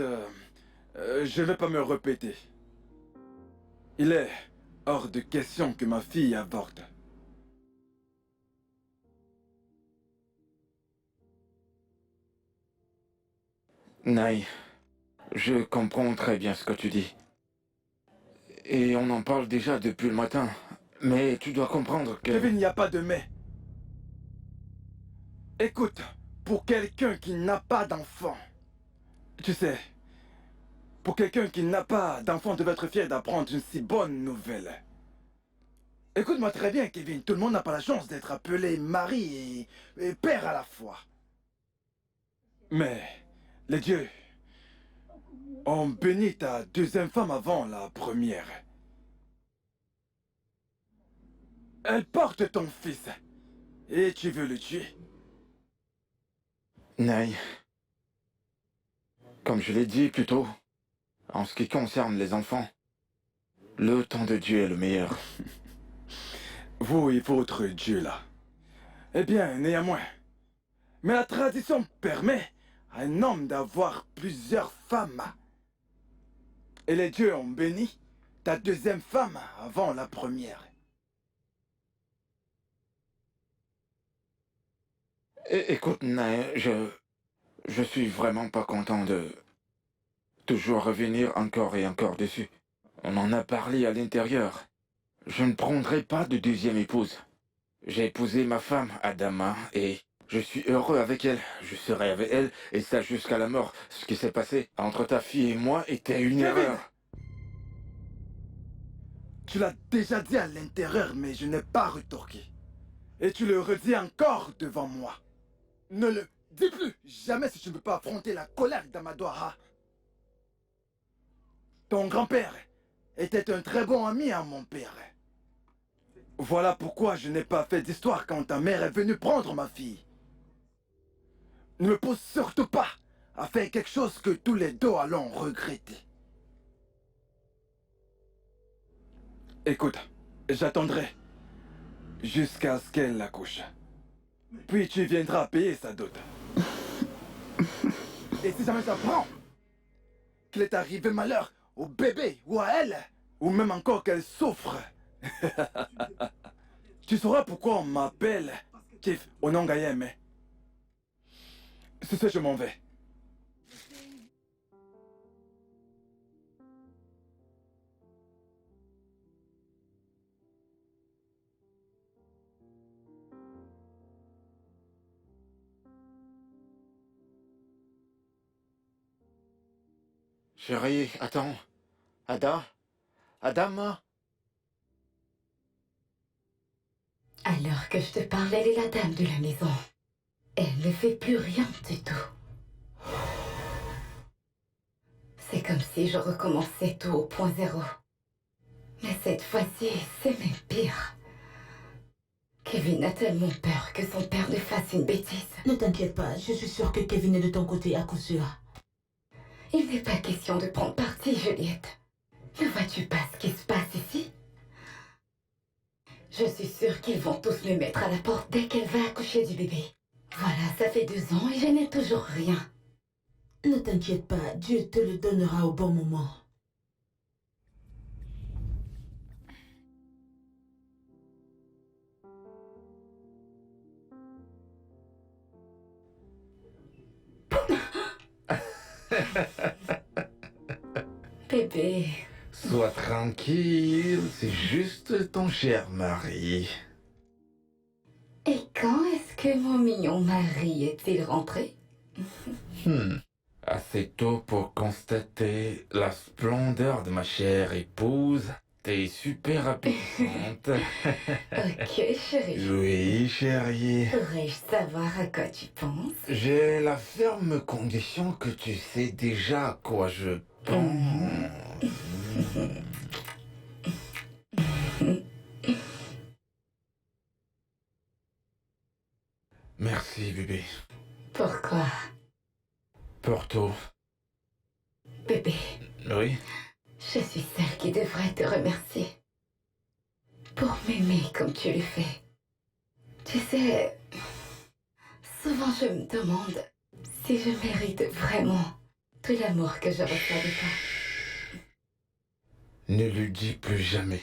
je vais pas me répéter. Il est hors de question que ma fille avorte. Naï, je comprends très bien ce que tu dis. Et on en parle déjà depuis le matin. Mais tu dois comprendre que... Kevin, il n'y a pas de mais. Écoute, pour quelqu'un qui n'a pas d'enfant, tu sais, pour quelqu'un qui n'a pas d'enfant devait être fier d'apprendre une si bonne nouvelle. Écoute-moi très bien, Kevin, tout le monde n'a pas la chance d'être appelé mari et père à la fois. Mais les dieux ont béni ta deuxième femme avant la première. Elle porte ton fils et tu veux le tuer. Naï, comme je l'ai dit plus tôt, en ce qui concerne les enfants, le temps de Dieu est le meilleur. Vous et votre Dieu là. Eh bien, néanmoins. Mais la tradition permet à un homme d'avoir plusieurs femmes. Et les dieux ont béni ta deuxième femme avant la première. Écoute, Naï, je suis vraiment pas content de toujours revenir encore et encore dessus. On en a parlé à l'intérieur. Je ne prendrai pas de deuxième épouse. J'ai épousé ma femme, Adama, et je suis heureux avec elle. Je serai avec elle, et ça jusqu'à la mort. Ce qui s'est passé entre ta fille et moi était une Kevin! erreur. Tu l'as déjà dit à l'intérieur, mais je n'ai pas retorqué. Et tu le redis encore devant moi. Ne le dis plus jamais si tu ne veux pas affronter la colère d'Amadoara. Ton grand-père était un très bon ami à mon père. Voilà pourquoi je n'ai pas fait d'histoire quand ta mère est venue prendre ma fille. Ne me pousse surtout pas à faire quelque chose que tous les deux allons regretter. Écoute, j'attendrai jusqu'à ce qu'elle accouche. Puis tu viendras payer sa dot. Et si jamais j'apprends qu'il est arrivé malheur au bébé ou à elle, ou même encore qu'elle souffre, tu sauras pourquoi on m'appelle Kif Onongayeme. C'est ce, je m'en vais. Chérie, attends. Adama? Alors que je te parle, elle est la dame de la maison. Elle ne fait plus rien du tout. C'est comme si je recommençais tout au point zéro. Mais cette fois-ci, c'est même pire. Kevin a tellement peur que son père ne fasse une bêtise. Ne t'inquiète pas, je suis sûre que Kevin est de ton côté à coup sûr. Il n'est pas question de prendre parti, Juliette. Ne vois-tu pas ce qui se passe ici? Je suis sûre qu'ils vont tous me mettre à la porte dès qu'elle va accoucher du bébé. Voilà, ça fait 2 ans et je n'ai toujours rien. Ne t'inquiète pas, Dieu te le donnera au bon moment. Bébé, Sois tranquille, c'est juste ton cher mari. et quand est-ce que mon mignon mari est-il rentré? Assez tôt pour constater la splendeur de ma chère épouse. T'es super appétissante. Ok, chérie. Oui, chérie. Pourrais-je savoir à quoi tu penses? J'ai la ferme condition que tu sais déjà à quoi je pense. Merci, bébé. Pourquoi? Porto. Bébé, Oui? je suis celle qui devrait te remercier. Pour m'aimer comme tu le fais. Tu sais, souvent je me demande si je mérite vraiment tout l'amour que je reçois de toi. Ne lui dis plus jamais.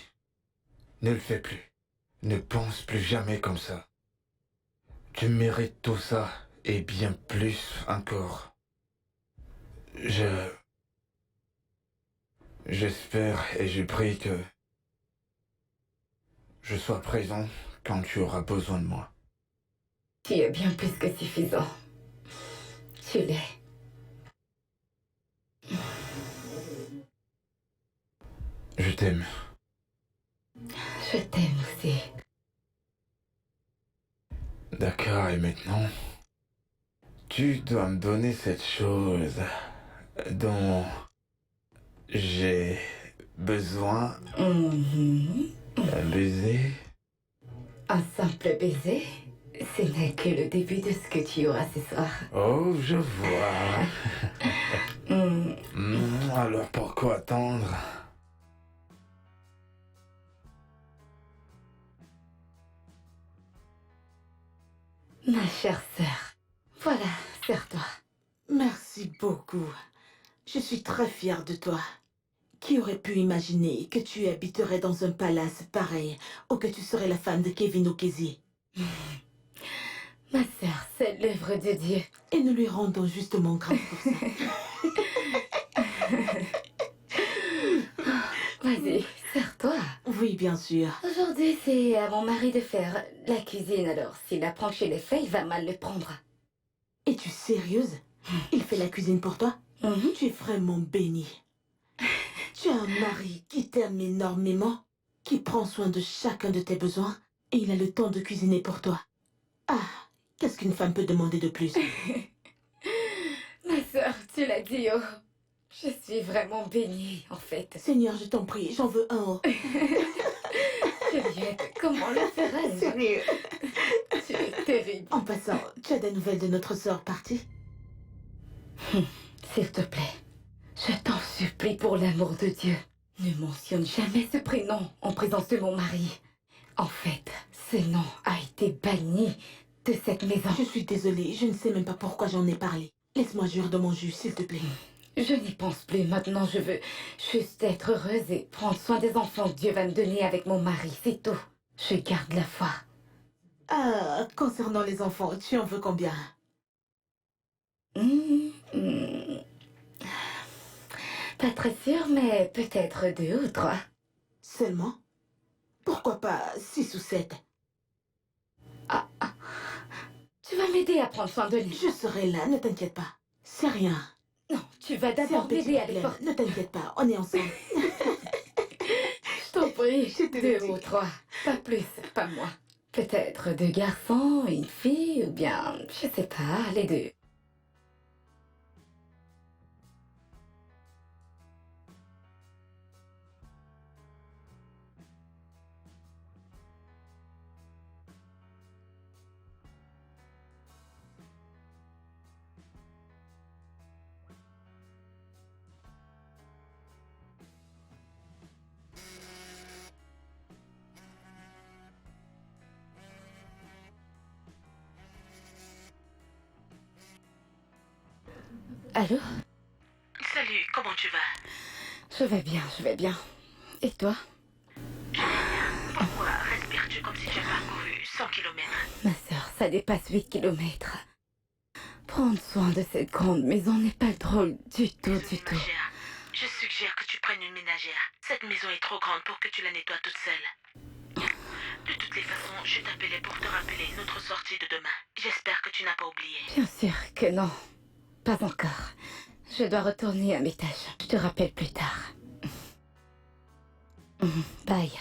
Ne le fais plus. Ne pense plus jamais comme ça. Tu mérites tout ça et bien plus encore. J'espère et je prie que je sois présent quand tu auras besoin de moi. Tu es bien plus que suffisant. Tu l'es. Je t'aime. Je t'aime aussi. D'accord, et maintenant, tu dois me donner cette chose dont j'ai besoin. Un baiser. Un simple baiser, ce n'est que le début de ce que tu auras ce soir. Oh, je vois. Hmm. Alors pourquoi attendre? Ma chère sœur, voilà, serre-toi. Merci beaucoup. Je suis très fière de toi. Qui aurait pu imaginer que tu habiterais dans un palace pareil ou que tu serais la femme de Kevin Okezi? Ma sœur, c'est l'œuvre de Dieu. Et nous lui rendons justement grâce pour ça. Vas-y, serre-toi. Oui, bien sûr. Aujourd'hui, c'est à mon mari de faire la cuisine, alors s'il apprend que je l'ai fait, il va mal le prendre. Es-tu sérieuse? Il fait la cuisine pour toi? Tu es vraiment bénie. Tu as un mari qui t'aime énormément, qui prend soin de chacun de tes besoins, et il a le temps de cuisiner pour toi. Ah, qu'est-ce qu'une femme peut demander de plus? Ma sœur, tu l'as dit, oh. Je suis vraiment bénie, en fait. Seigneur, je t'en prie, j'en veux un. Oh. Juliette, comment le ferais-je? Sérieux? Tu es terrible. En passant, tu as des nouvelles de notre sœur partie? S'il te plaît, je t'en supplie pour l'amour de Dieu. Ne mentionne jamais ce prénom en présence de mon mari. En fait, ce nom a été banni de cette maison. Je suis désolée, je ne sais même pas pourquoi j'en ai parlé. Laisse-moi jurer de mon jus, s'il te plaît. Je n'y pense plus. Maintenant, je veux juste être heureuse et prendre soin des enfants que Dieu va me donner avec mon mari. C'est tout. Je garde la foi. Ah, concernant les enfants, tu en veux combien? Pas très sûre, mais peut-être 2 ou 3. Seulement? Pourquoi pas 6 ou 7? Tu vas m'aider à prendre soin de lui. Je serai là, ne t'inquiète pas. C'est rien. Non, tu vas C'est un d'abord petit m'aider à les problème. porter. Ne t'inquiète pas, on est ensemble. Je t'en prie. Je te le 2 dis. ou 3. Pas plus, pas moi. Peut-être 2 garçons, une fille, ou bien, je sais pas, les 2. Allô? Salut, comment tu vas? Je vais bien, je vais bien. Et toi? Pourquoi respires-tu comme si tu as parcouru 100 kilomètres? Ma sœur, ça dépasse 8 kilomètres. Prendre soin de cette grande maison n'est pas drôle du tout, du tout. Ménagère. Je suggère que tu prennes une ménagère. Cette maison est trop grande pour que tu la nettoies toute seule. De toutes les façons, je t'appelais pour te rappeler notre sortie de demain. J'espère que tu n'as pas oublié. Bien sûr que non. Pas encore. Je dois retourner à mes tâches. Je te rappelle plus tard. Bye.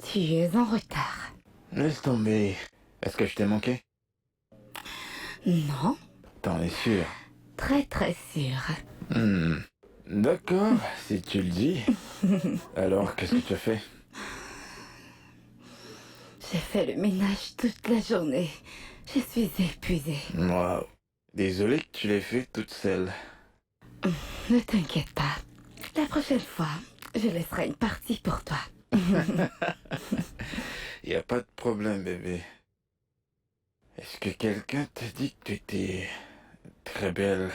Tu es en retard. Laisse tomber. Est-ce que je t'ai manqué? Non, T'en es sûr? très très sûr. D'accord, si tu le dis. Alors, qu'est-ce que tu as fait? J'ai fait le ménage toute la journée. Je suis épuisée. Waouh. Désolé que tu l'aies fait toute seule. Ne t'inquiète pas. La prochaine fois, je laisserai une partie pour toi. Y a pas de problème, bébé. Est-ce que quelqu'un t'a dit que tu étais très belle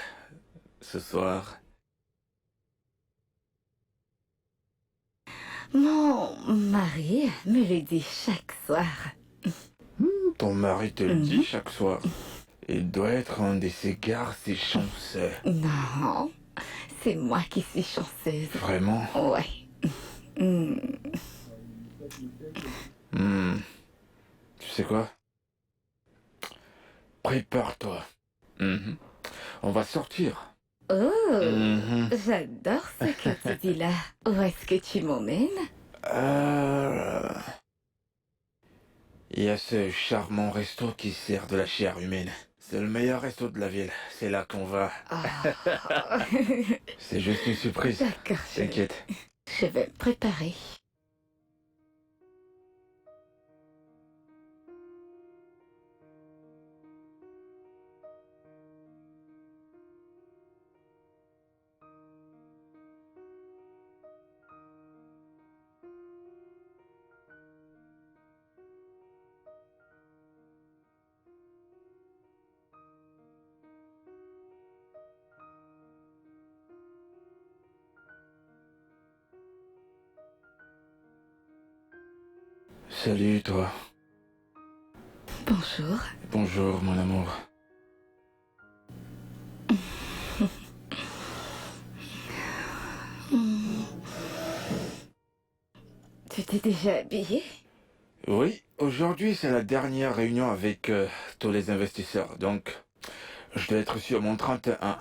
ce soir? Mon mari me le dit chaque soir. Ton mari te le dit chaque soir. Il doit être un de ces garçons chanceux. Non, c'est moi qui suis chanceuse. Vraiment? Ouais. Tu sais quoi? Prépare-toi. On va sortir. Oh, Mhm. j'adore ce que tu dis là. Où est-ce que tu m'emmènes? Il y a ce charmant resto qui sert de la chair humaine. C'est le meilleur resto de la ville. C'est là qu'on va. Ah. C'est juste une surprise. D'accord, chérie. T'inquiète. Je vais me préparer. Salut toi. Bonjour. Bonjour mon amour. Tu t'es déjà habillée? Oui, aujourd'hui c'est la dernière réunion avec tous les investisseurs, donc je dois être sur mon 31.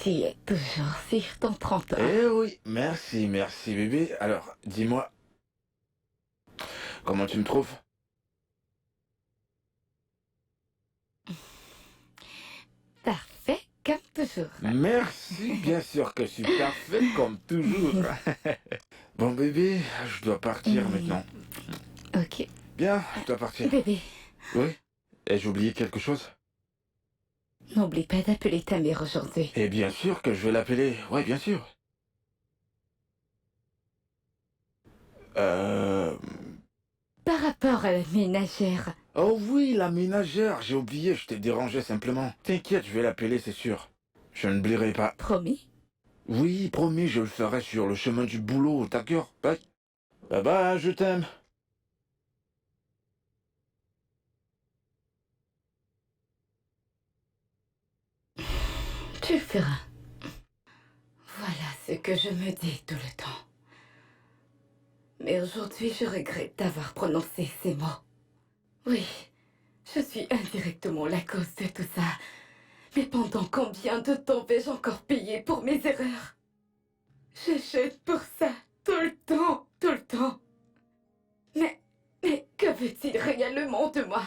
Tu es toujours sur ton 30 ans. Eh oui, merci bébé. Alors, dis-moi, comment tu me trouves? Parfait comme toujours. Merci, bien sûr que je suis parfait comme toujours. Bon bébé, je dois partir maintenant. Ok. Bien, je dois partir. Bébé, Oui? Ai-je oublié quelque chose? n'oublie pas d'appeler ta mère aujourd'hui. Et bien sûr que je vais l'appeler. Ouais, bien sûr. Par rapport à la ménagère, Oh oui, la ménagère, j'ai oublié, je t'ai dérangé simplement. T'inquiète, je vais l'appeler, c'est sûr. Je n'oublierai pas. promis? Oui, promis, je le ferai sur le chemin du boulot, d'accord? Bye. Bye bye, je t'aime. Tu le feras. Voilà ce que je me dis tout le temps. Mais aujourd'hui, je regrette d'avoir prononcé ces mots. Oui, je suis indirectement la cause de tout ça. Mais pendant combien de temps vais-je encore payer pour mes erreurs? J'achète pour ça tout le temps, tout le temps. Mais que veut-il réellement de moi?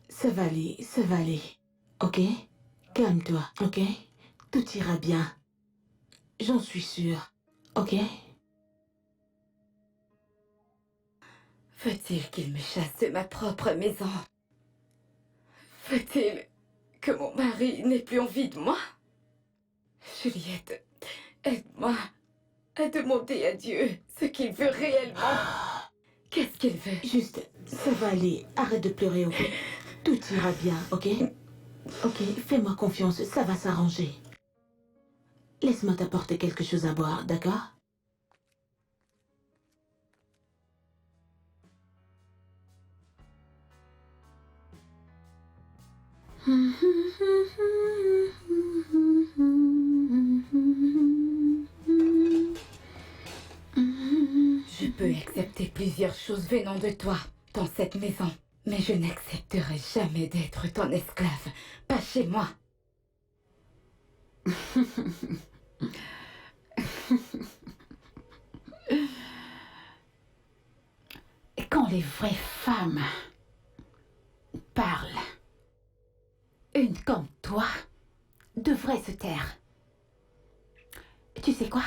Ça va aller, ça va aller. Ok? Calme-toi, ok? Tout ira bien. J'en suis sûre. ok? Faut-il qu'il me chasse de ma propre maison? Faut-il que mon mari n'ait plus envie de moi? Juliette, aide-moi à demander à Dieu ce qu'il veut réellement. Qu'est-ce qu'il veut? Juste, ça va aller. Arrête de pleurer, ok? Tout ira bien, ok? Ok, fais-moi confiance, ça va s'arranger. Laisse-moi t'apporter quelque chose à boire, d'accord? Je peux accepter plusieurs choses venant de toi dans cette maison, mais je n'accepterai jamais d'être ton esclave, pas chez moi. Quand les vraies femmes parlent, une comme toi devrait se taire. Tu sais quoi?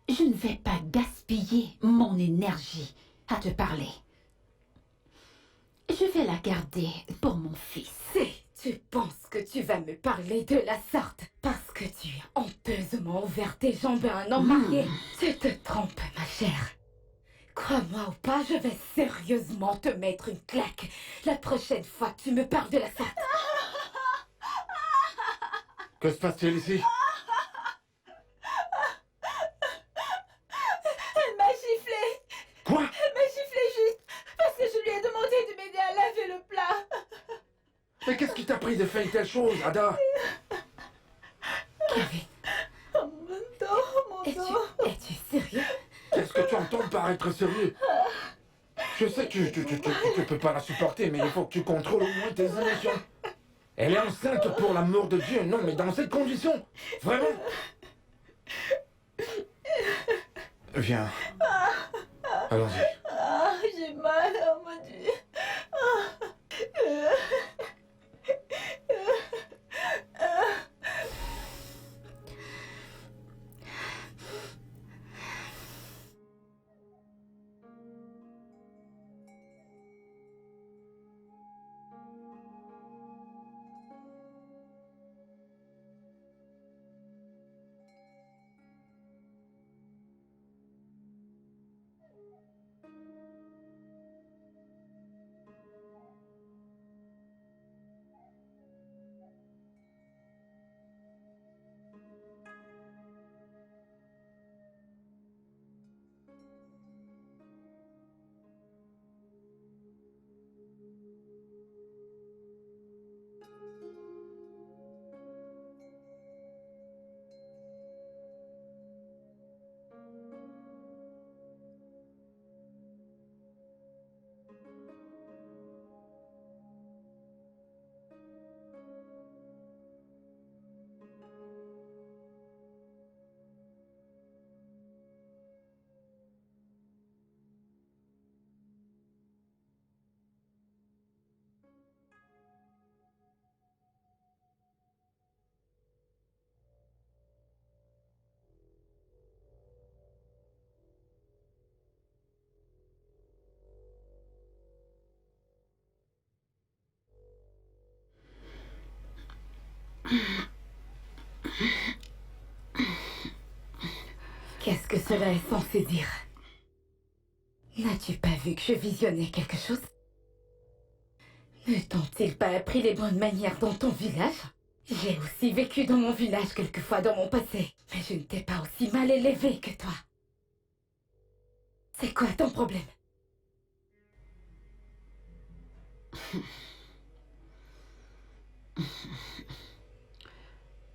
Je ne vais pas gaspiller mon énergie à te parler. Je vais la garder pour mon fils. Si tu penses que tu vas me parler de la sorte parce que tu as honteusement ouvert tes jambes à un homme marié, tu te trompes, ma chère. Crois-moi ou pas, je vais sérieusement te mettre une claque la prochaine fois que tu me parles de la sorte. Que se passe-t-il ici? Elle m'a giflé! Quoi? Elle m'a giflé juste parce que je lui ai demandé de m'aider à laver le plat! Mais qu'est-ce qui t'a pris de faire une telle chose, Ada? Kevin, Oh, mon dos! es-tu sérieux? Qu'est-ce que tu entends par être sérieux? Je sais que tu peux pas la supporter, mais il faut que tu contrôles au moins tes émotions. Elle est enceinte pour l'amour de Dieu, non, mais dans cette condition, vraiment. Viens. Allons-y. Ah, j'ai mal, oh mon Dieu! Qu'est-ce que cela est censé dire? N'as-tu pas vu que je visionnais quelque chose? Ne t'ont-ils pas appris les bonnes manières dans ton village? J'ai aussi vécu dans mon village quelquefois dans mon passé, mais je ne t'ai pas aussi mal élevé que toi. C'est quoi ton problème?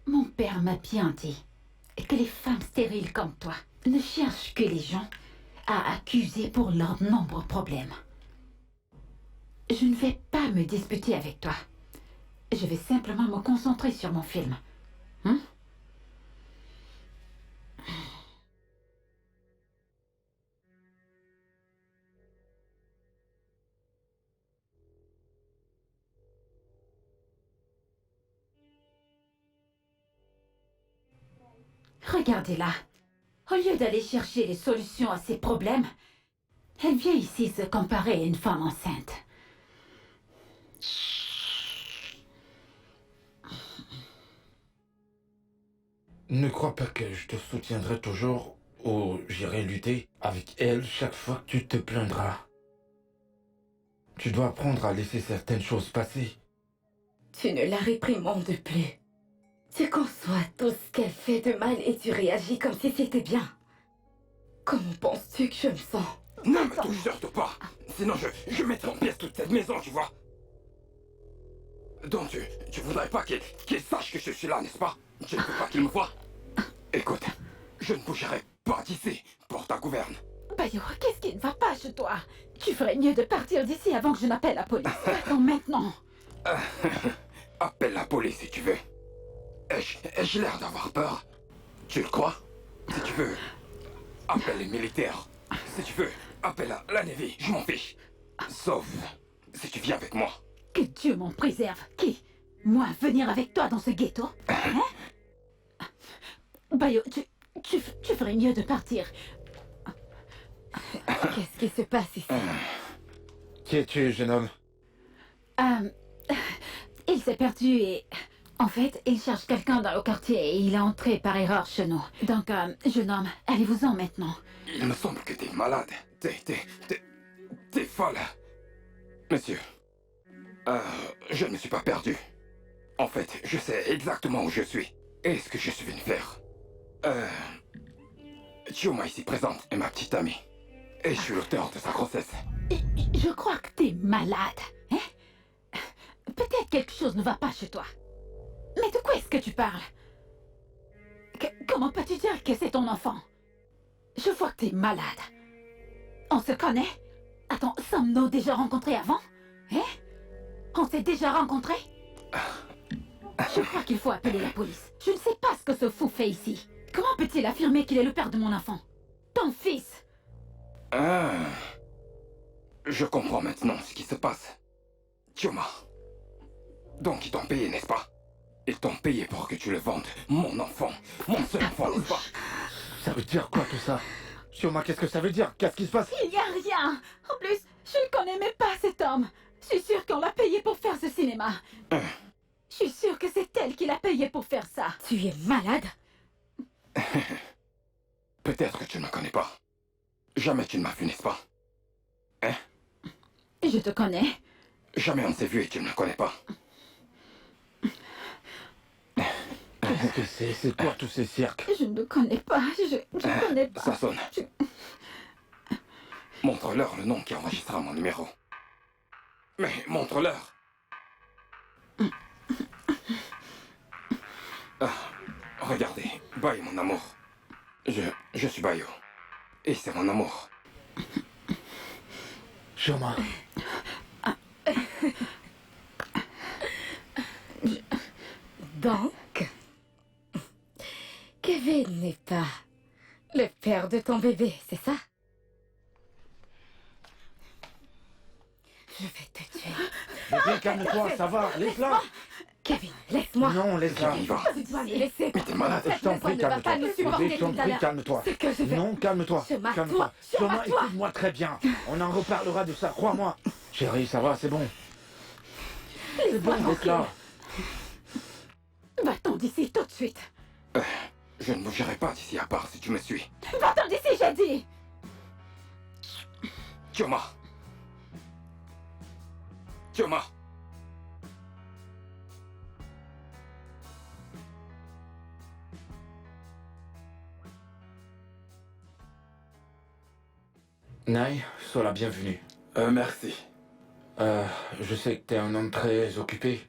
Mon père m'a bien dit que les femmes stériles comme toi ne cherchent que les gens à accuser pour leurs nombreux problèmes. Je ne vais pas me disputer avec toi. Je vais simplement me concentrer sur mon film. Hein? Regardez-la. Au lieu d'aller chercher les solutions à ses problèmes, elle vient ici se comparer à une femme enceinte. Ne crois pas que je te soutiendrai toujours ou j'irai lutter avec elle chaque fois que tu te plaindras. Tu dois apprendre à laisser certaines choses passer. Tu ne la réprimandes plus. Tu conçois tout ce qu'elle fait de mal et tu réagis comme si c'était bien. Comment penses-tu que je me sens? Ne me touche surtout pas. Sinon je mettrai en pièces toute cette maison, tu vois. Donc tu voudrais pas qu'il sache que je suis là, n'est-ce pas? Tu ne veux pas qu'il me voie? Écoute, je ne bougerai pas d'ici pour ta gouverne. Bayo, qu'est-ce qui ne va pas chez toi? Tu ferais mieux de partir d'ici avant que je n'appelle la police. Attends maintenant. Appelle la police si tu veux. Ai-je l'air d'avoir peur? Tu le crois? Si tu veux, appelle les militaires. Si tu veux, appelle la Navy, je m'en fiche. Sauf si tu viens avec moi. Que Dieu m'en préserve. Qui? Moi, venir avec toi dans ce ghetto? Hein? Bayo, tu ferais mieux de partir. Qu'est-ce qui se passe ici? Qui es-tu, jeune homme? Il s'est perdu et... En fait, il cherche quelqu'un dans le quartier et il est entré par erreur chez nous. Donc, jeune homme, allez-vous-en maintenant. Il me semble que t'es malade. T'es folle. Monsieur, je ne me suis pas perdu. En fait, je sais exactement où je suis et ce que je suis venu faire. Chioma ici présente est ma petite amie. Et je suis l'auteur de sa grossesse. Je crois que t'es malade, hein? Peut-être quelque chose ne va pas chez toi. Mais de quoi est-ce que tu parles? Comment peux-tu dire que c'est ton enfant? Je vois que t'es malade. On se connaît? Attends, sommes-nous déjà rencontrés avant? Hein? On s'est déjà rencontrés? Je crois qu'il faut appeler la police. Je ne sais pas ce que ce fou fait ici. Comment peut-il affirmer qu'il est le père de mon enfant? Ton fils! Je comprends maintenant ce qui se passe. Chioma. Donc ils t'ont payé, n'est-ce pas? Ils t'ont payé pour que tu le vendes. Mon enfant. Mon seul enfant, n'est-ce pas? Ça veut dire quoi tout ça? Chioma, qu'est-ce que ça veut dire? Qu'est-ce qui se passe? Il n'y a rien! En plus, je ne connais même pas cet homme. Je suis sûre qu'on l'a payé pour faire ce cinéma. Je suis sûre que c'est elle qui l'a payé pour faire ça. Tu es malade? Peut-être que tu ne me connais pas. Jamais tu ne m'as vu, n'est-ce pas? Hein? Je te connais. Jamais on ne s'est vu et tu ne me connais pas. Qu'est-ce que c'est? C'est quoi tous ces cirques? Je ne le connais pas. Je ne connais pas. Ça sonne. Montre-leur le nom qui enregistrera mon numéro. Mais montre-leur. Regardez, Bayo, mon amour. Je suis Bayo. Et c'est mon amour. Chioma. Donc, Kevin n'est pas le père de ton bébé, c'est ça? Je vais te tuer. Bébé, calme-toi, ça va, laisse-la. Kevin, laisse-moi. Non, laisse-la. Il va. Tu dois me laisser. Mais t'es malade. Je t'en prie, calme-toi. Bébé, je t'en prie, calme-toi. Ce que je vais... Non, calme-toi. Chema, Calme-toi. toi, Chioma, toi. écoute-moi très bien. On en reparlera de ça, crois-moi. Chérie, ça va, c'est bon. C'est bon, laisse-la. Va-t'en d'ici tout de suite. Je ne bougerai pas d'ici à part si tu me suis. Va-t'en d'ici, j'ai dit. Chioma. Chioma. Nai, sois la bienvenue. Merci. Je sais que t'es un homme très occupé.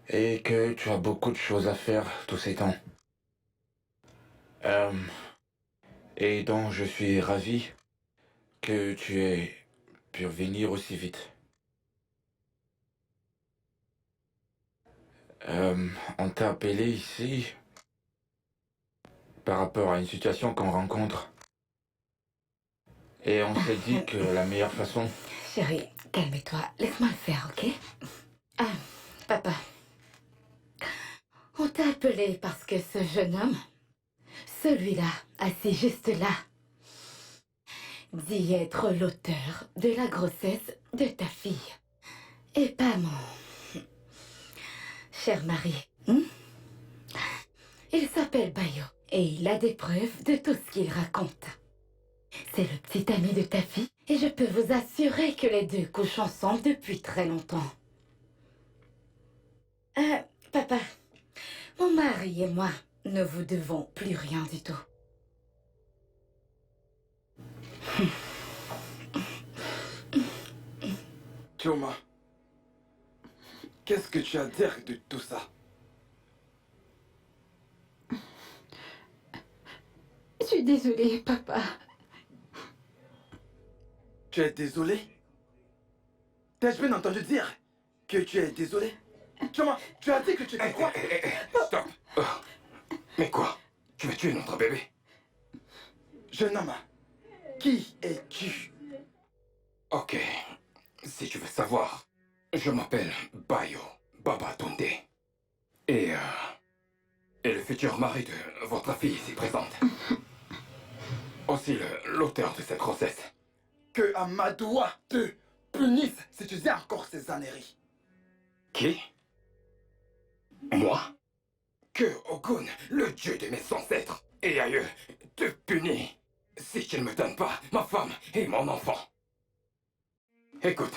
Et que tu as beaucoup de choses à faire tous ces temps. Et donc je suis ravi que tu aies pu venir aussi vite. On t'a appelé ici par rapport à une situation qu'on rencontre. Et on s'est dit que la meilleure façon... Chérie, calme-toi. Laisse-moi le faire, ok? Papa. On t'a appelé parce que ce jeune homme celui-là, assis juste là, dit être l'auteur de la grossesse de ta fille. Et pas mon cher mari. Il s'appelle Bayo et il a des preuves de tout ce qu'il raconte. C'est le petit ami de ta fille et je peux vous assurer que les deux couchent ensemble depuis très longtemps. Papa, mon mari et moi ne vous devons plus rien du tout. Chioma, qu'est-ce que tu as à dire de tout ça? Je suis désolée, papa. Tu es désolé? T'as-je bien entendu dire que tu es désolé? Chioma, tu as dit que tu te crois? Stop. Mais quoi? Tu veux tuer notre bébé? Jeune homme, qui es-tu? Ok. Si tu veux savoir, je m'appelle Bayo Babatunde. Et le futur mari de votre fille s'y présente. Aussi l'auteur de cette grossesse. Que Amadoua te punisse si tu dis encore ces âneries. Qui? Moi? Que Ogun, le dieu de mes ancêtres et aïeux, te punit si tu ne me donnes pas ma femme et mon enfant. Écoute,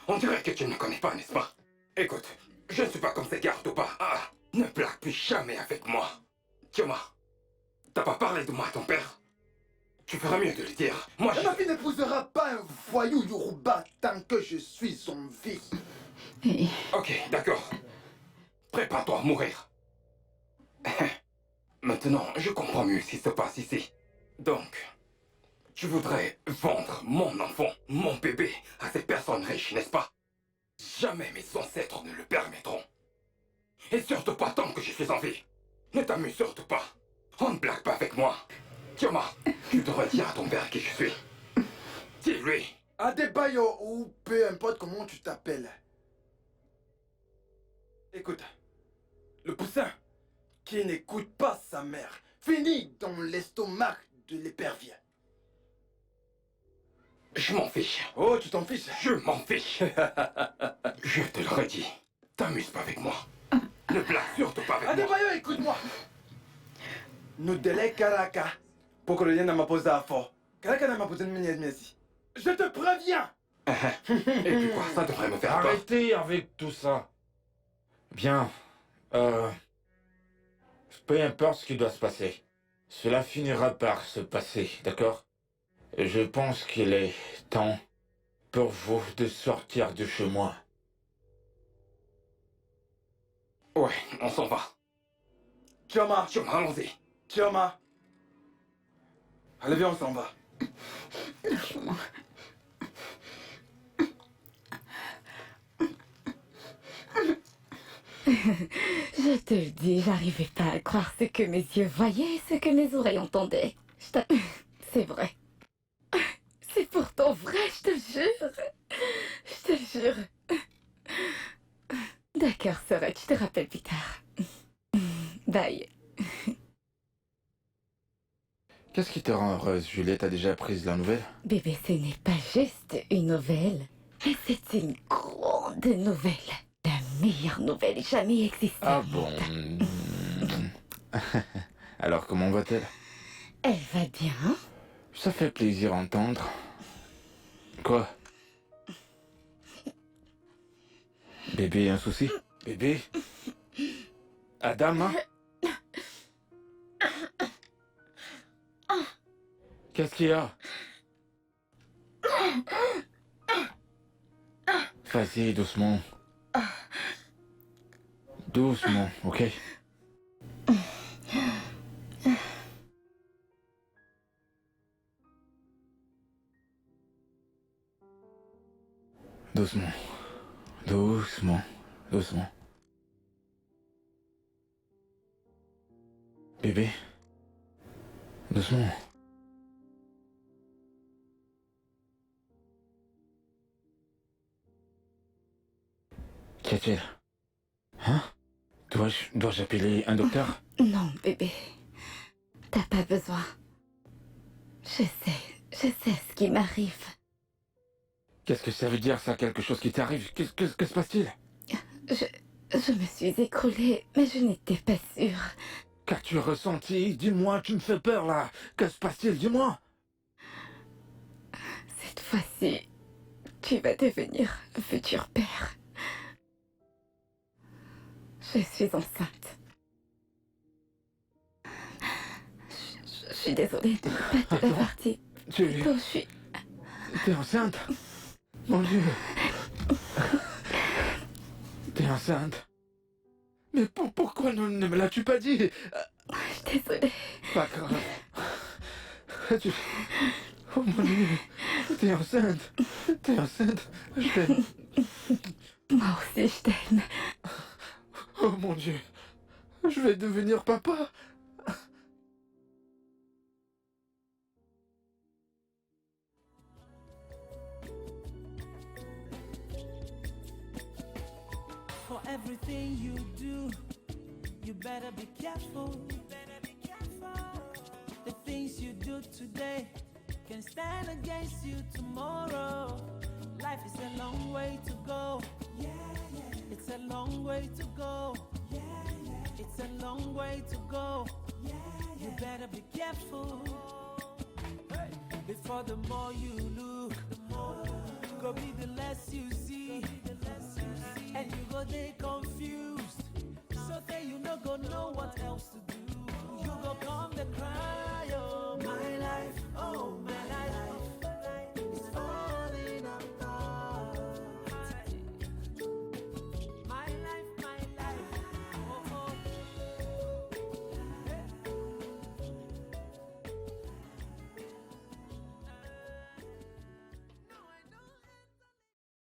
on dirait que tu ne me connais pas, n'est-ce pas? Écoute, je ne suis pas comme ces gardes ou pas. Ah, ne blague plus jamais avec moi. Tioma, t'as pas parlé de moi à ton père? Tu feras mieux de le dire. Moi, Ma fille n'épousera pas un voyou Yoruba tant que je suis son fils. Ok, d'accord. Prépare-toi à mourir. Maintenant, je comprends mieux ce qui se passe ici. Donc, tu voudrais vendre mon enfant, mon bébé, à ces personnes riches, n'est-ce pas? Jamais mes ancêtres ne le permettront. Et surtout pas tant que je suis en vie. Ne t'amuse surtout pas. On ne blague pas avec moi. Tioma, tu devrais dire à ton père qui je suis. Dis-lui. Adebayo ou peu importe comment tu t'appelles. Écoute, le poussin qui n'écoute pas sa mère finit dans l'estomac de l'épervier. Je m'en fiche. Oh, tu t'en fiches? Je m'en fiche. Je te le redis. T'amuses pas avec moi. Ne blague surtout pas avec moi. Adebayo, écoute-moi. Nous délai Karaka. Pour que le lien m'a posé à fort. Karaka n'a pas posé de merci. Je te préviens. Et puis quoi, ça devrait me faire peur. Arrêtez avec tout ça. Bien. Peu importe ce qui doit se passer. Cela finira par se passer, d'accord? Je pense qu'il est temps pour vous de sortir de chez moi. Ouais, on s'en va. Chioma, Tioma, allons-y. Chioma. Allez, viens, on s'en va. Je te le dis, j'arrivais pas à croire ce que mes yeux voyaient et ce que mes oreilles entendaient. C'est vrai. C'est pourtant vrai, je te jure. Je te jure. D'accord, Sorette, je te rappelle plus tard. Bye. Qu'est-ce qui te rend heureuse, Juliette? A déjà appris la nouvelle? Bébé, ce n'est pas juste une nouvelle, mais c'est une grande nouvelle. La meilleure nouvelle jamais existée. Ah bon? Alors comment va-t-elle? Elle va bien. Ça fait plaisir à entendre. Quoi? Bébé, un souci? Bébé? Adama? Qu'est-ce qu'il y a? Vas-y, doucement. Doucement, ok? Doucement. Doucement. Doucement. Bébé? Doucement. Qu'y a-t-il? Hein? Dois-je appeler un docteur? Non, bébé. T'as pas besoin. Je sais ce qui m'arrive. Qu'est-ce que ça veut dire, ça? Quelque chose qui t'arrive? Que se passe-t-il? Je me suis écroulée, mais je n'étais pas sûre. Qu'as-tu ressenti? Dis-moi, tu me fais peur, là. Que se passe-t-il? Dis-moi. Cette fois-ci, tu vas devenir un futur père. Je suis enceinte. Je suis désolée de ne pas te l'avoir dit. Plutôt, T'es enceinte? Mon Dieu. T'es enceinte? Mais pourquoi ne me l'as-tu pas dit? Je suis désolée. Pas grave. Oh mon Dieu. T'es enceinte? T'es enceinte? Je t'aime. Moi aussi, je t'aime. Oh mon Dieu. Je vais devenir papa. For everything you do, you better be careful. The things you do today can stand against you tomorrow. Life is a long way to go. It's a long way to go. It's a long way to go. You better be careful. Before the more you look, go be the less you see. And you go there confused. So that you no go know what else to do. You go come the cry, oh my life.